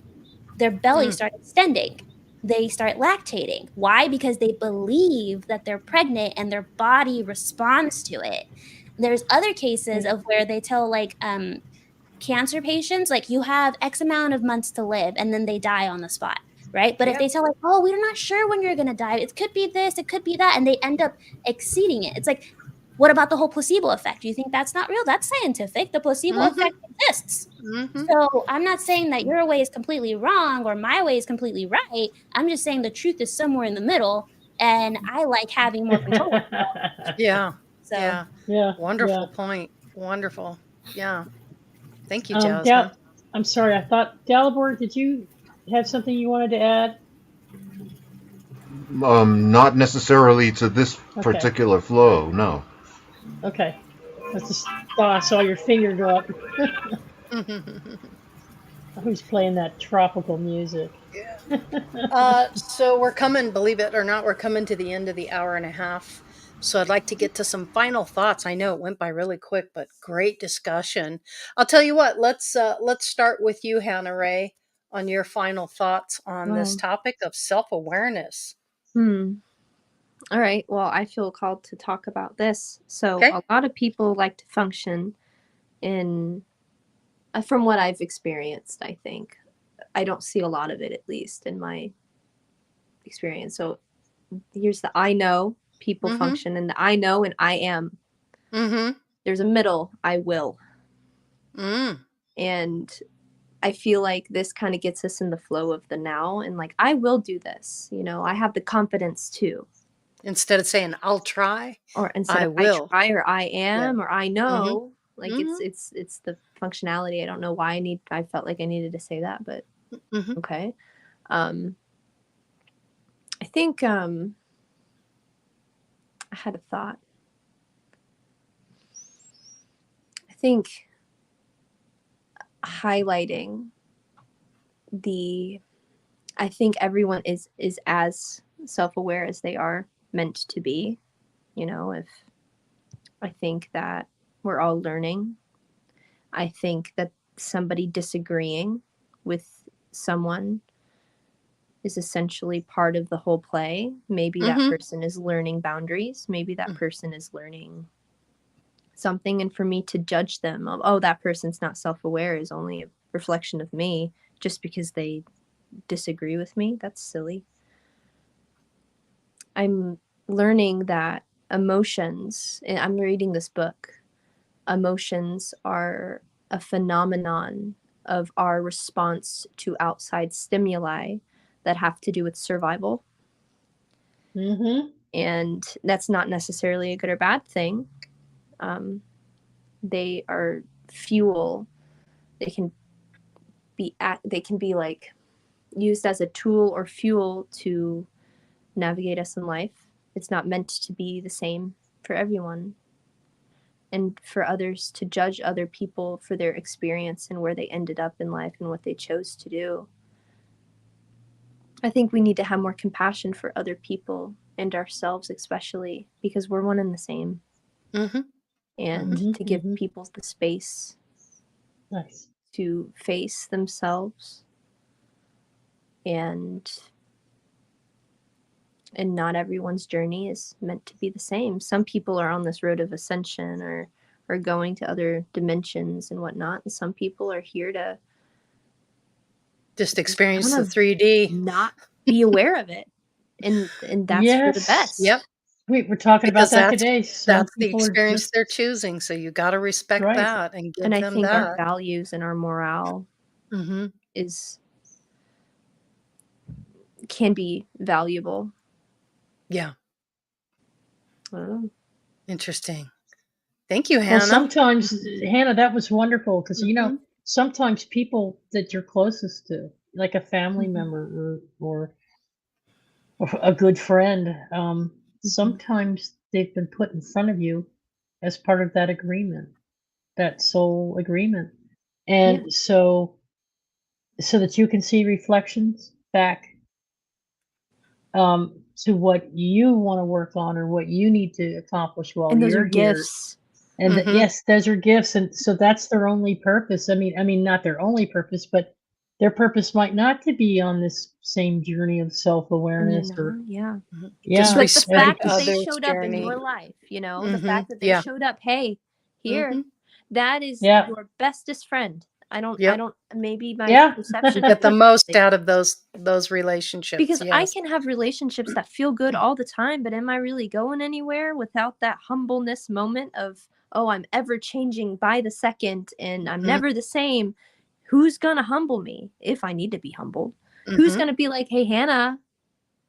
their belly start extending. They start lactating. Why? Because they believe that they're pregnant and their body responds to it. There's other cases of where they tell like cancer patients, like, you have X amount of months to live, and then they die on the spot, right? But if they tell like, oh, we're not sure when you're gonna die, it could be this, it could be that, and they end up exceeding it. It's like, what about the whole placebo effect? Do you think that's not real? That's scientific. The placebo effect exists. So I'm not saying that your way is completely wrong or my way is completely right. I'm just saying the truth is somewhere in the middle, and I like having more control. Yeah. So Yeah. Yeah. Wonderful yeah. point. Wonderful. Yeah. Thank you, Jasmine. I'm sorry. I thought Dalibor, did you have something you wanted to add? Not necessarily to this particular flow, no. Okay. I just thought I saw your finger go up. Who's playing that tropical music? So we're coming, believe it or not, we're coming to the end of the hour and a half. So I'd like to get to some final thoughts. I know it went by really quick, but great discussion. I'll tell you what, let's start with you, Hannah Ray, on your final thoughts on this topic of self-awareness. All right. Well, I feel called to talk about this. So Okay. a lot of people like to function in, from what I've experienced, I think. I don't see a lot of it, at least in my experience. So here's the I know. People function in the I know and I am. There's a middle, I will. And I feel like this kind of gets us in the flow of the now, and like, I will do this. You know, I have the confidence to. Instead of saying I'll try, or instead I of will. I try or I am or I know, like Mhm. it's the functionality. I don't know why I felt like I needed to say that, but okay. I think I had a thought. I think highlighting I think everyone is as self-aware as they are meant to be. You know, if I think that we're all learning. I think that somebody disagreeing with someone is essentially part of the whole play. Maybe that person is learning boundaries. Maybe that person is learning something. And for me to judge them of, oh, that person's not self-aware is only a reflection of me just because they disagree with me. That's silly. I'm learning that emotions, and I'm reading this book, emotions are a phenomenon of our response to outside stimuli that have to do with survival. And that's not necessarily a good or bad thing. They are fuel. They can be like used as a tool or fuel to navigate us in life. It's not meant to be the same for everyone. And for others to judge other people for their experience and where they ended up in life and what they chose to do. I think we need to have more compassion for other people and ourselves, especially because we're one and the same. And to give people the space to face themselves, and not everyone's journey is meant to be the same. Some people are on this road of ascension or going to other dimensions and whatnot, and some people are here to just experience the 3D, not be aware of it, and that's for the best. Yep. We're talking Because about that that's today. Some that's the people are experience just they're choosing, so you gotta respect right. that and give And I them think our that. values and our morale Mhm. can be valuable. Yeah, I don't know. interesting. Thank you, Well, Hannah. sometimes, Hannah, that was wonderful because Mhm. sometimes people that you're closest to, like a family Mhm. member or a good friend, Mhm. sometimes they've been put in front of you as part of that agreement, that soul agreement, Yeah. and so that you can see reflections back to what you want to work on or what you need to accomplish while And those are you're here. gifts. And Mhm. yes, those are gifts, and so that's their only purpose. I mean, not their only purpose, but their purpose might not to be on this same journey of self-awareness or Yeah. Mhm. Just yeah, But the and fact respect that because they others' showed up in journey. your life, the Mhm. fact that they Yeah. showed up, hey, here, Mhm. that is yeah, your bestest friend. I Yep. don't, maybe my yeah, perception Get the is most like, out of those relationships. because I Yes. can have relationships that feel good all the time, but am I really going anywhere without that humbleness moment of, oh, I'm ever changing by the second and I'm Mhm. never the same? Who's gonna humble me if I need to be humbled? Who's Mhm. gonna be like, hey, Hannah,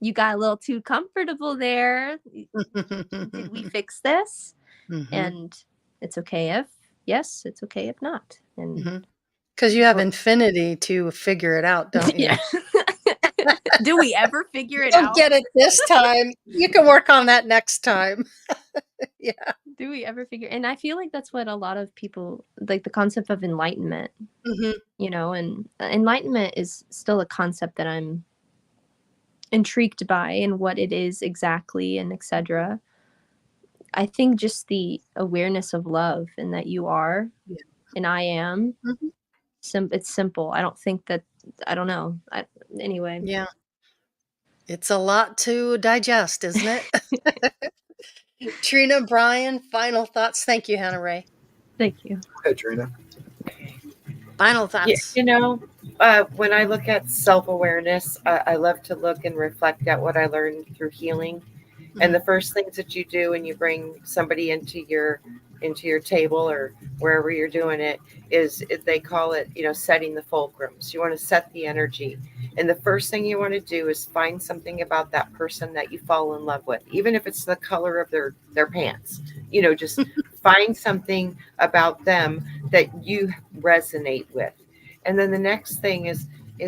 you got a little too comfortable there. Did we fix this? Mhm. And it's okay if yes, it's okay if not. And Mhm. 'Cause you have or- infinity to figure it out, don't you? yeah. Do we ever figure it Don't out? get it this time. You can work on that next time. Yeah. Do we ever figure? And I feel like that's what a lot of people like, the concept of enlightenment, Mhm. and enlightenment is still a concept that I'm intrigued by and what it is exactly and etc. I think just the awareness of love and that you are Yeah. and I am. Mhm. It's simple. I don't think that I don't know. Anyway. Yeah. It's a lot to digest, isn't it? Trina, Brian, final thoughts. Thank you, Hannah Ray. Thank you. Hey, Trina. Final Yeah, thoughts. when I look at self-awareness, I love to look and reflect at what I learned through healing. And the first things that you do when you bring somebody into your table or wherever you're doing it is they call it, setting the fulcrums. You want to set the energy. And the first thing you want to do is find something about that person that you fall in love with, even if it's the color of their pants. Just find something about them that you resonate with. And then the next thing is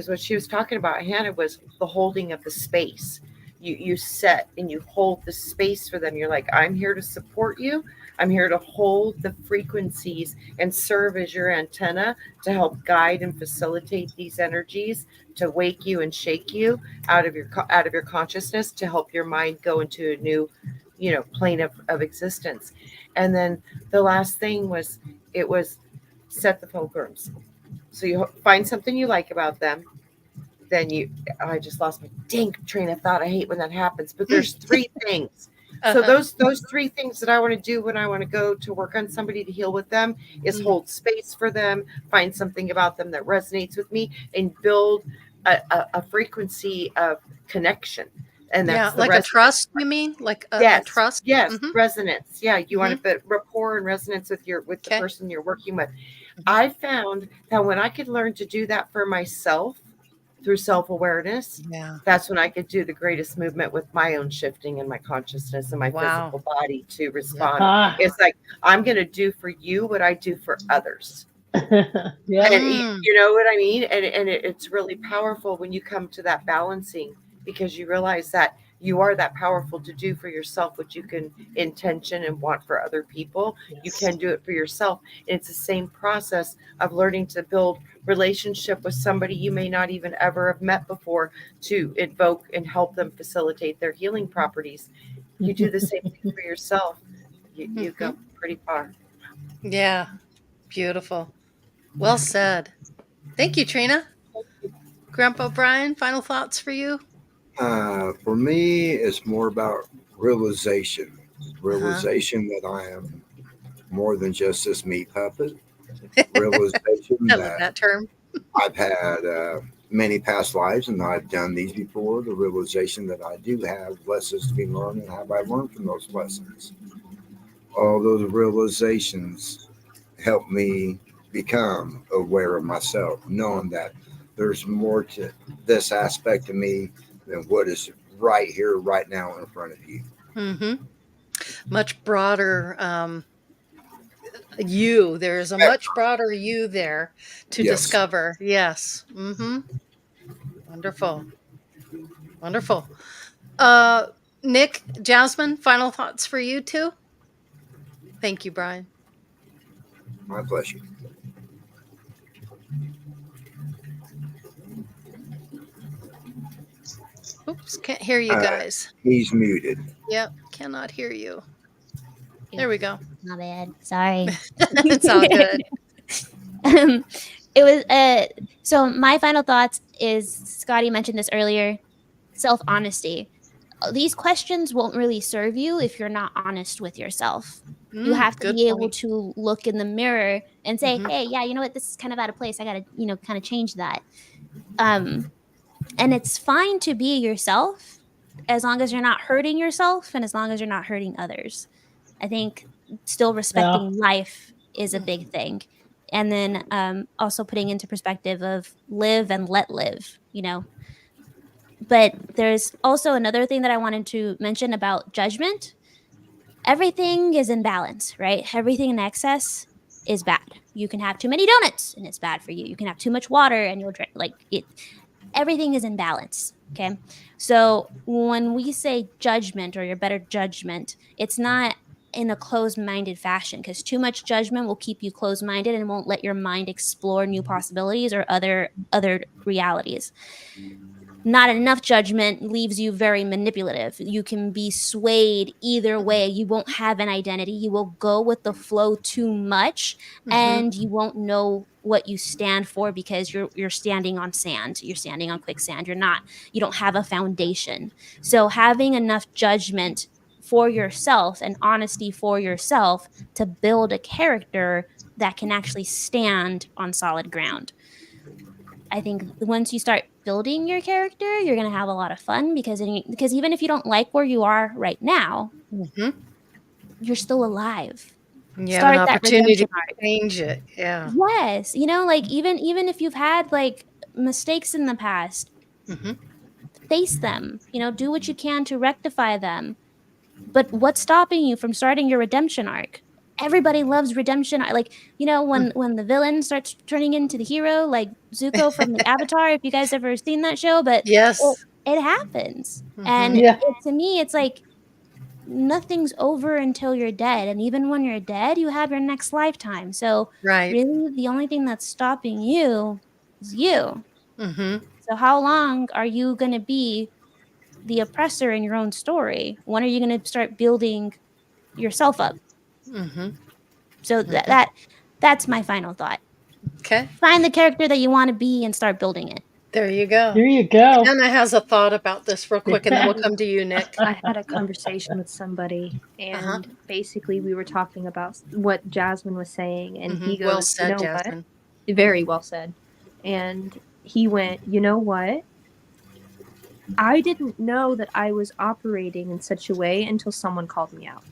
what she was talking about, Hannah, was the holding of the space. You set and you hold the space for them. You're like, I'm here to support you. I'm here to hold the frequencies and serve as your antenna to help guide and facilitate these energies, to wake you and shake you out of your consciousness, to help your mind go into a new plane of existence. And then the last thing was set the fulcrums. So you find something you like about them. Then I just lost my dang train of thought. I hate when that happens, but there's three things. So those three things that I want to do when I want to go to work on somebody to heal with them is hold space for them, find something about them that resonates with me, and build a frequency of connection. And Yeah, that's the like a resonance. trust, you mean? Like a Yes, trust? yes, Mhm. resonance. Yeah, you want Mhm. to put rapport and resonance with the Okay. person you're working with. Mhm. I found that when I could learn to do that for myself through self-awareness, Yeah. that's when I could do the greatest movement with my own shifting in my consciousness and my Wow. physical body to respond. Ah, It's like, I'm going to do for you what I do for others. yeah, And Mm. you know what I mean? And it's really powerful when you come to that balancing, because you realize that you are that powerful to do for yourself what you can intention and want for other people. You yes. can do it for yourself. And it's the same process of learning to build relationship with somebody you may not even ever have met before, to invoke and help them facilitate their healing properties. You do the same thing for yourself. You go pretty far. Yeah. Beautiful. Well said. Thank you, Trina. Grandpa Brian, final thoughts for you? For me, it's more about realization. Uh-huh. Realization that I am more than just this meat puppet. Realization I love that that term. I've had many past lives, and I've done these before. The realization that I do have lessons to be learned, and have I learned from those lessons? All those realizations help me become aware of myself, knowing that there's more to this aspect of me than what is right here, right now in front of you. Mm-hmm. Much broader you. There's a much broader you there to Yes. discover. Yes. Mm-hmm. Wonderful. Wonderful. Nick, Jasmine, final thoughts for you too? Thank you, Brian. My pleasure. Oops, can't hear you guys. He's muted. Yep, cannot hear you. There we go. My bad. Sorry. It's all good. It was so my final thoughts is Scotty mentioned this earlier, self-honesty. These questions won't really serve you if you're not honest with yourself. You have to Good be able point. to look in the mirror and say, Mhm. hey, yeah, you know what, this is kind of out of place. I gotta, kind of change that. And it's fine to be yourself as long as you're not hurting yourself and as long as you're not hurting others. I think still respecting life is a big thing. And then also putting into perspective of live and let live, But there's also another thing that I wanted to mention about judgment. Everything is in balance, right? Everything in excess is bad. You can have too many donuts and it's bad for you. You can have too much water and you'll drink it. Everything is in balance. Okay. So when we say judgment or your better judgment, it's not in a closed-minded fashion, because too much judgment will keep you closed-minded and won't let your mind explore new possibilities or other realities. Not enough judgment leaves you very manipulative. You can be swayed either way. You won't have an identity. You will go with the flow too much, and you won't know what you stand for because you're standing on sand. You're standing on quicksand. You don't have a foundation. So having enough judgment for yourself and honesty for yourself to build a character that can actually stand on solid ground. I think once you start building your character, you're going to have a lot of fun because even if you don't like where you are right now, you're still alive. You have an Start that opportunity to redemption arc. change it. Yeah. Yes, even if you've had mistakes in the past, face them. Do what you can to rectify them. But what's stopping you from starting your redemption arc? Everybody loves redemption. When the villain starts turning into the hero, like Zuko from the Avatar, if you guys ever seen that show, but yes, it happens. And to me, it's like nothing's over until you're dead. And even when you're dead, you have your next lifetime. So really, the only thing that's stopping you is you. So how long are you going to be the oppressor in your own story? When are you going to start building yourself up? So that's my final thought. Okay. Find the character that you want to be and start building it. There you go. There you go. Anna has a thought about this real quick, and then we'll come to you, Nick. I had a conversation with somebody, and basically we were talking about what Jasmine was saying, and he goes, well said, you know Jasmine. what? Very well said. And he went, you know what? I didn't know that I was operating in such a way until someone called me out.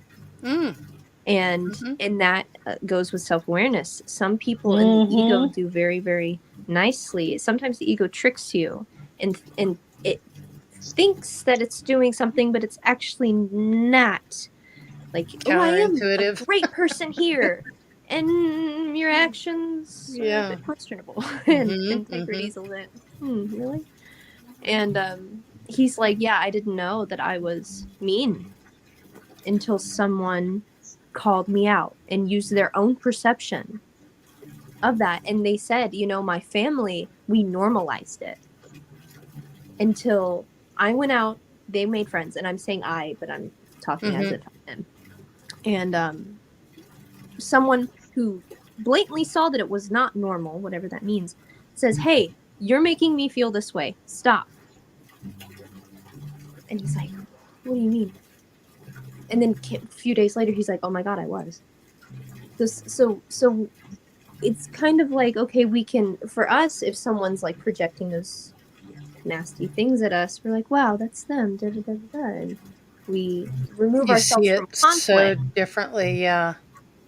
And that goes with self-awareness. Some people in the ego do very, very nicely. Sometimes the ego tricks you and it thinks that it's doing something, but it's actually not. Like, oh, I am a great person here. And your actions are a bit questionable. And integrity's a little, really? And he's like, yeah, I didn't know that I was mean until someone called me out and used their own perception of that. And they said, my family, we normalized it until I went out, they made friends. And I'm saying I, but I'm talking as if I'm him. And someone who blatantly saw that it was not normal, whatever that means, says, hey, you're making me feel this way. Stop. And he's like, what do you mean? And then a few days later, he's like, oh my God, I was. So it's kind of like, okay, we can, for us, if someone's like projecting those nasty things at us, we're like, wow, that's them, da da da da da. And we remove You see ourselves from it so conflict. differently, yeah.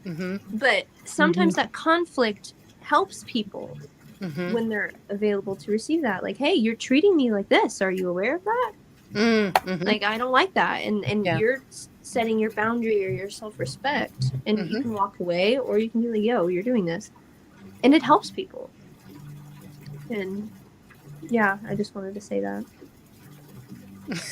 Mm-hmm. But sometimes that conflict helps people Mm-hmm. when they're available to receive that. Like, hey, you're treating me like this. Are you aware of that? Mm-hmm. Like, I don't like that. And Yeah. you're setting your boundary or your self-respect. And you Mhm. can walk away, or you can be like, yo, you're doing this. And it helps people. And yeah, I just wanted to say that.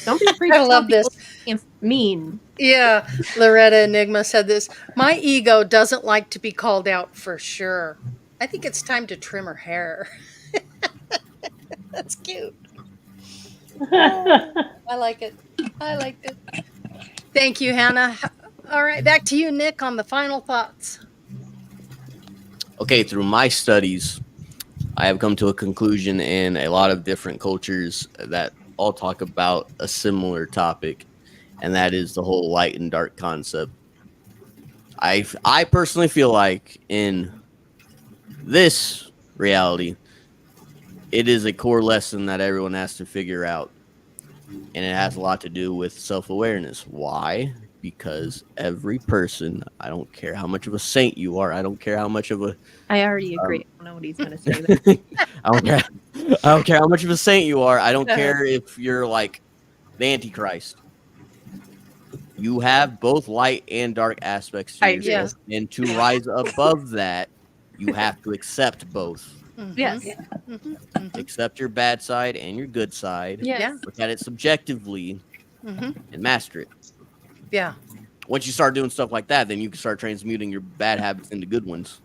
Don't be afraid I to love tell this. people if mean. Yeah, Loretta Enigma said this. My ego doesn't like to be called out for sure. I think it's time to trim her hair. That's cute. I like it. I liked it. Thank you, Hannah. All right, back to you, Nick, on the final thoughts. Okay, through my studies, I have come to a conclusion in a lot of different cultures that all talk about a similar topic, and that is the whole light and dark concept. I personally feel like in this reality, it is a core lesson that everyone has to figure out, and it has a lot to do with self-awareness. Why? Because every person, I don't care how much of a saint you are, I don't care how much of a I already agree. I don't know what he's going to say there. I don't care how much of a saint you are. I don't care if you're like the Antichrist. You have both light and dark aspects to I yourself, agree. and to rise above that, you have to accept both. Yes. Mhm, mhm. Accept your bad side and your good side. Yes. Yeah. Look at it subjectively Mhm. and master it. Yeah. Once you start doing stuff like that, then you can start transmuting your bad habits into good ones.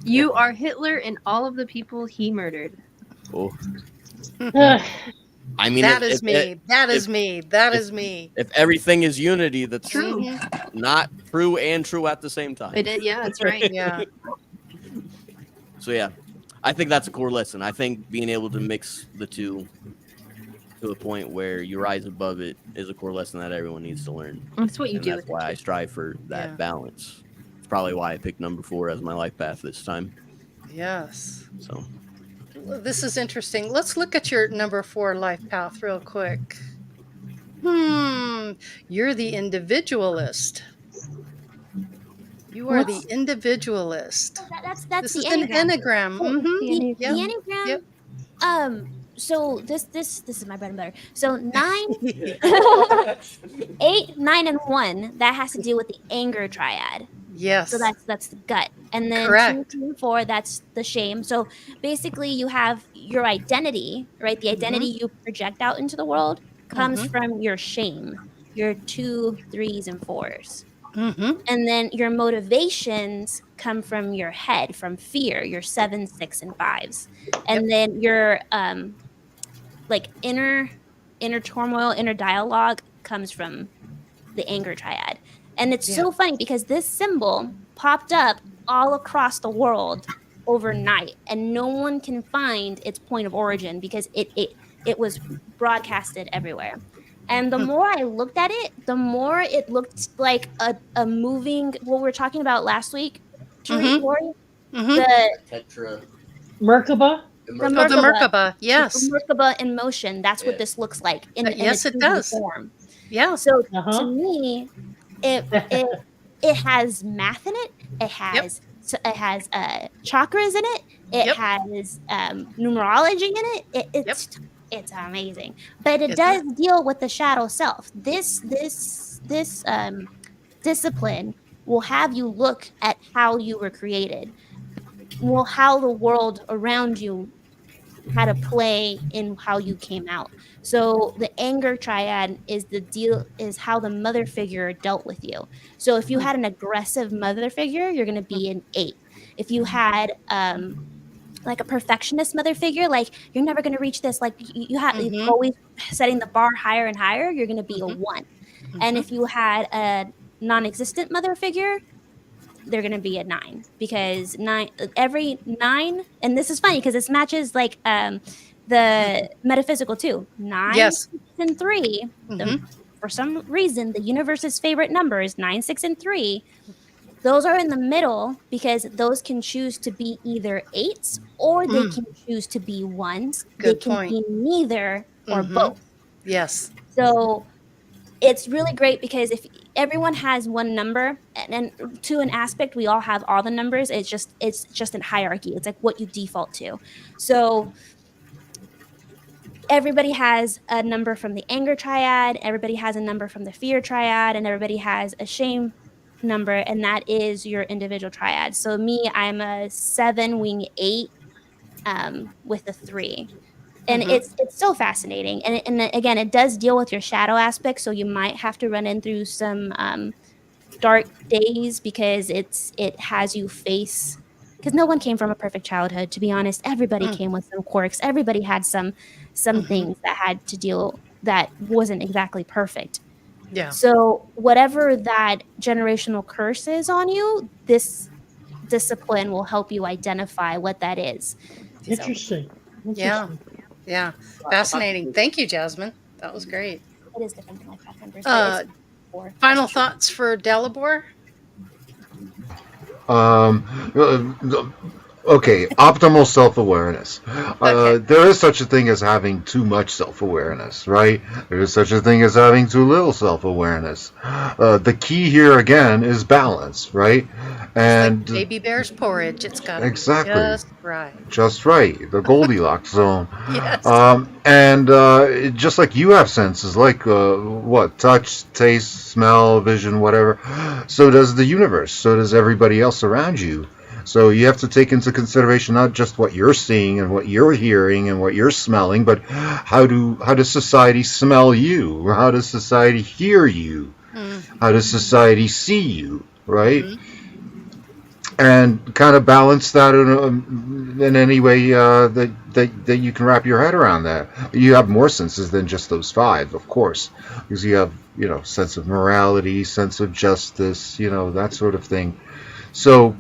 You are Hitler and all of the people he murdered. Oh, Ugh. I mean, That is me. That is if- me. That if- is me. if everything is unity, that's True. Mhm. not true and true at the same time. It is, yeah, that's right. Yeah. So yeah, I think that's a core lesson. I think being able to mix the two to a point where you rise above it is a core lesson that everyone needs to learn. That's what you And do that's with why I it. strive for that Yeah. balance. It's probably why I picked number 4 as my life path this time. Yes. So This is interesting. Let's look at your number 4 life path real quick. You're the individualist. You are the individualist. That's This the is an enneagram. enneagram. Mm-hmm. The enneagram. Yep. So this is my bread and butter. So 9, 8, 9, and 1, that has to do with the anger triad. Yes. So that's the gut. And then Correct. 2, 3, and 4, that's the shame. So basically you have your identity, right? The identity you project out into the world comes from your shame, your 2, 3s, and 4s. Mm-hmm. And then your motivations come from your head, from fear, your 7, 6, and 5s. And then your like inner turmoil, inner dialogue comes from the anger triad. And it's so funny because this symbol popped up all across the world overnight, and no one can find its point of origin because it was broadcasted everywhere. And the more I looked at it, the more it looked like a moving, what we were talking about last week, Laurie, the Tetra. Merkaba? The Merkaba. Yes. the Merkaba in motion. That's what this looks like in Yes, a it 2D does. form. Yeah. So to me, it has math in it. It has chakras in it. It has numerology in it. It's amazing, but it does deal with the shadow self. This discipline will have you look at how you were created, how the world around you had a play in how you came out. So the anger triad is how the mother figure dealt with you. So if you had an aggressive mother figure, you're going to be an 8. If you had like a perfectionist mother figure, like you're never going to reach this, like you have always setting the bar higher and higher, you're going to be a 1. And if you had a non-existent mother figure, they're going to be a 9, because every 9, and this is funny because this matches like the metaphysical too. 9, 6, and 3. For some reason, the universe's favorite number is 9, 6, and 3. Those are in the middle because those can choose to be either 8s or they can choose to be 1s. They Good can point. be neither or both. Yes. So it's really great because if everyone has one number, and to an aspect, we all have all the numbers. It's just in hierarchy. It's like what you default to. So everybody has a number from the anger triad, everybody has a number from the fear triad, and everybody has a shame number, and that is your individual triad. So me, I'm a 7 wing 8 with a 3. And it's so fascinating. And again, it does deal with your shadow aspect, so you might have to run in through some dark days because it has you face, because no one came from a perfect childhood, to be honest. Everybody came with some quirks. Everybody had some things that had to deal that wasn't exactly perfect. Yeah. So whatever that generational curse is on you, this discipline will help you identify what that is. So Interesting. Yeah. Interesting. Yeah. Fascinating. Thank you, Jasmine. That was great. it is different than my pack numbers, but it's 4. Final thoughts for Delabor? Um, okay, optimal self-awareness. Okay. There is such a thing as having too much self-awareness, right? There is such a thing as having too little self-awareness. The key here again is balance, right? And Like baby bear's porridge. It's got to exactly. be just right. Just right, the Goldilocks zone. Yes. And just like you have senses, like what, touch, taste, smell, vision, whatever, so does the universe, so does everybody else around you. So you have to take into consideration not just what you're seeing and what you're hearing and what you're smelling, but how does society smell you? How does society hear you? How does society see you? Right? And kind of balance that in any way that you can wrap your head around that. You have more senses than just those 5, of course, because you have, sense of morality, sense of justice, that sort of thing. So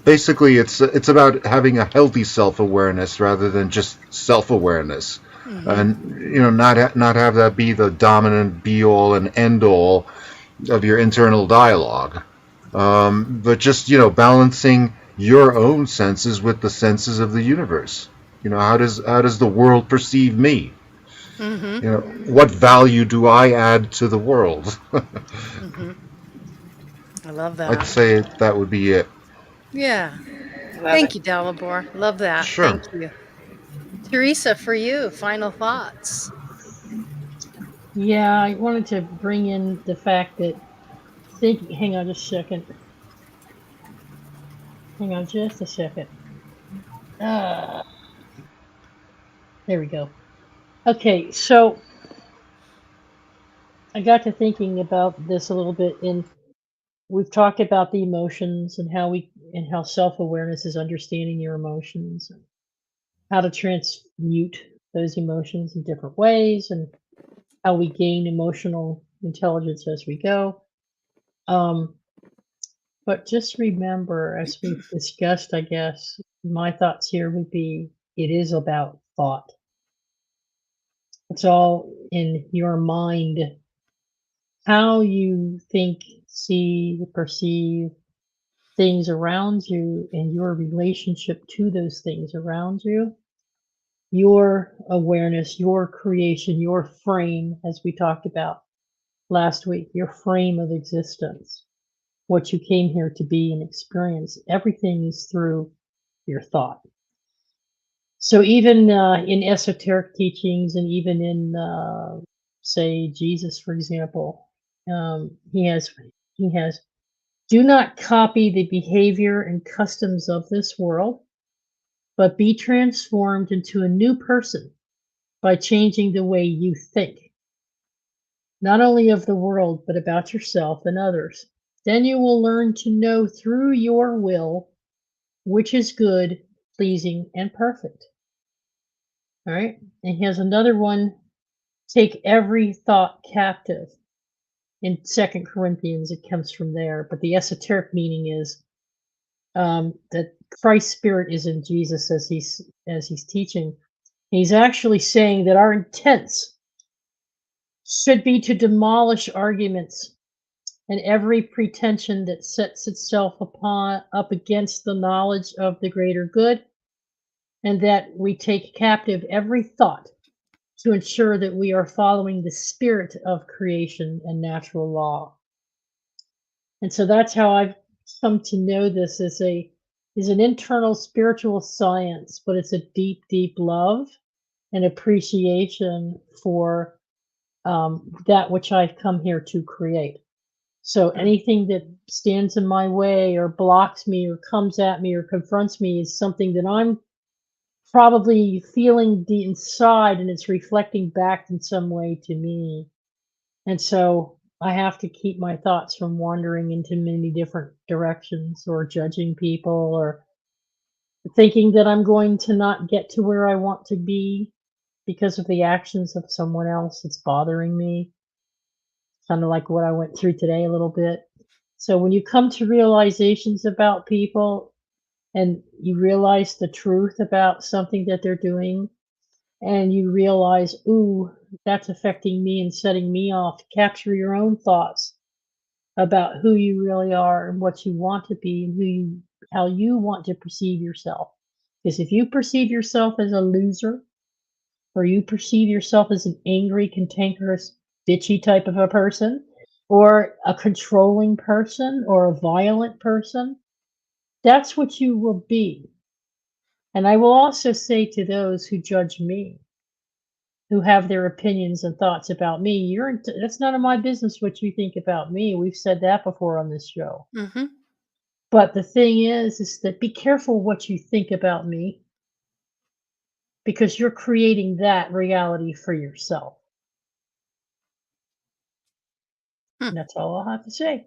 basically, it's about having a healthy self-awareness rather than just self-awareness, and not have that be the dominant be-all and end-all of your internal dialogue. But just balancing your own senses with the senses of the universe. How does the world perceive me? What value do I add to the world? I love that. I'd say that would be it. Yeah. Thank you, Delabor. Love that. Sure. Thank you. Theresa, for you, final thoughts. Yeah, I wanted to bring in the fact that hang on just a second. Hang on just a second. There we go. Okay, so I got to thinking about this a little bit, and we've talked about the emotions and how self-awareness is understanding your emotions, and how to transmute those emotions in different ways, and how we gain emotional intelligence as we go. But just remember, as we've discussed, I guess, my thoughts here would be, it is about thought. It's all in your mind, how you think, see, perceive things around you, and your relationship to those things around you, your awareness, your creation, your frame, as we talked about last week, your frame of existence, what you came here to be and experience. Everything is through your thought. So even in esoteric teachings, and even in, say, Jesus, for example, he has, do not copy the behavior and customs of this world, but be transformed into a new person by changing the way you think, not only of the world, but about yourself and others. Then you will learn to know through your will which is good, pleasing, and perfect. All right. And he has another one, take every thought captive. In 2 Corinthians, it comes from there. But the esoteric meaning is that Christ's spirit is in Jesus as he's teaching. He's actually saying that our intents should be to demolish arguments and every pretension that sets itself up against the knowledge of the greater good, and that we take captive every thought to ensure that we are following the spirit of creation and natural law. And so that's how I've come to know this as an internal spiritual science, but it's a deep, deep love and appreciation for that which I've come here to create. So anything that stands in my way or blocks me or comes at me or confronts me is something that I'm probably feeling the inside, and it's reflecting back in some way to me. And so I have to keep my thoughts from wandering into many different directions or judging people or thinking that I'm going to not get to where I want to be because of the actions of someone else that's bothering me. Kind of like what I went through today a little bit. So when you come to realizations about people and you realize the truth about something that they're doing, and you realize, ooh, that's affecting me and setting me off, capture your own thoughts about who you really are and what you want to be and how you want to perceive yourself. Because if you perceive yourself as a loser, or you perceive yourself as an angry, cantankerous, bitchy type of a person, or a controlling person, or a violent person, that's what you will be. And I will also say to those who judge me, who have their opinions and thoughts about me, that's none of my business what you think about me. We've said that before on this show. Mm-hmm. But the thing is that be careful what you think about me, because you're creating that reality for yourself. And that's all I'll have to say.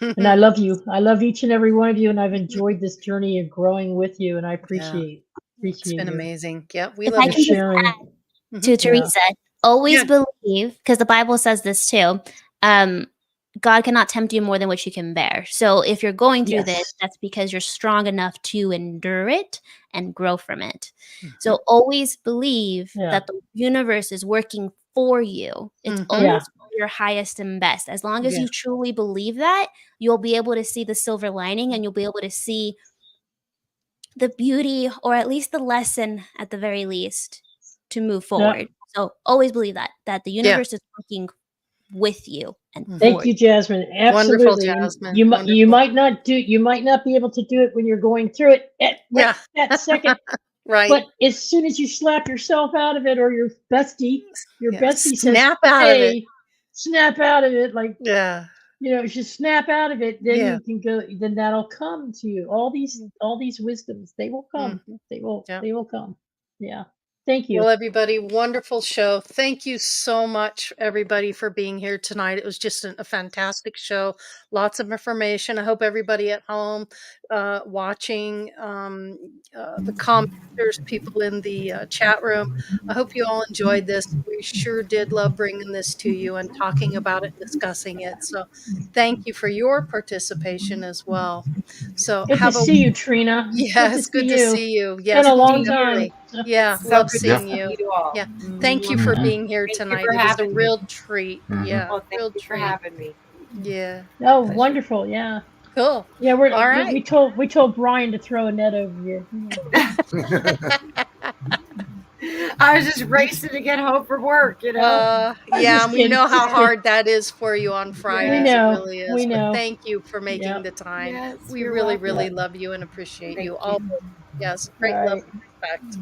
And I love you. I love each and every one of you, and I've enjoyed this journey of growing with you, and I appreciate It's been you. amazing. Yeah, we If love I you. can just sharing. add to Yeah. Theresa, always Yeah. believe, because the Bible says this too, God cannot tempt you more than what you can bear. So if you're going through this, Yes. that's because you're strong enough to endure it and grow from it. Mhm. So always believe Yeah. that the universe is working for you. It's Mhm. always Yeah. for your highest and best. As long as Yeah. you truly believe that, you'll be able to see the silver lining, and you'll be able to see the beauty, or at least the lesson at the very least, to move forward. So always believe that the universe is working with you and for Thank you, Jasmine. Absolutely. Wonderful, Jasmine. You Wonderful. might not be able to do it when you're going through it at Yeah. that second. Right. But as soon as you slap yourself out of it, or your bestie says, snap out of it. "Hey, snap out of it," like, Yeah. just snap out of it, then Yeah. you can go, then that'll come to you. All these wisdoms, they will come. Mhm. They will Yeah. come. Yeah. Thank you. Well, everybody, wonderful show. Thank you so much, everybody, for being here tonight. It was just a fantastic show. Lots of information. I hope everybody at home watching, the commenters, people in the chat room, I hope you all enjoyed this. We sure did love bringing this to you and talking about it, discussing it. So thank you for your participation as well. So Good to see you, Trina. Yes, good to see you. It's Yes, been a long me too. time. Yeah, So love good to seeing see you. you all. Yeah, thank you for being here Thank you tonight. for It was a having real me. treat. Mhm. Yeah, Oh, thank real you for treat. having me. Yeah, Oh, pleasure. wonderful. Yeah. Cool. Yeah, All right. we told Brian to throw a net over you. I was just racing to get home from work, Yeah, just and we kidding, know how just kidding. hard that is for you on Fridays. know, It really is. we But know. thank you for making Yep. the time. Yes, We you're really, welcome. really love you and appreciate Thank you. you. All yes, great All love right. and respect.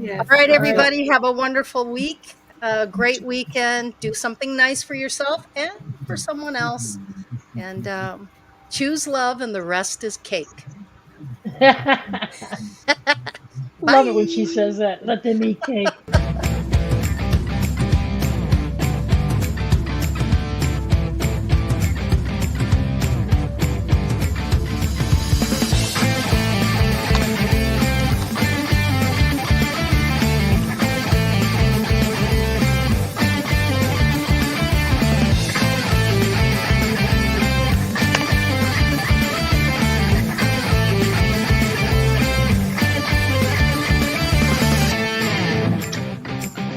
Yes. All right, All right. everybody, have a wonderful week. A great weekend. Do something nice for yourself and for someone else. And choose love, and the rest is cake. Love it when she says that. Let them eat cake.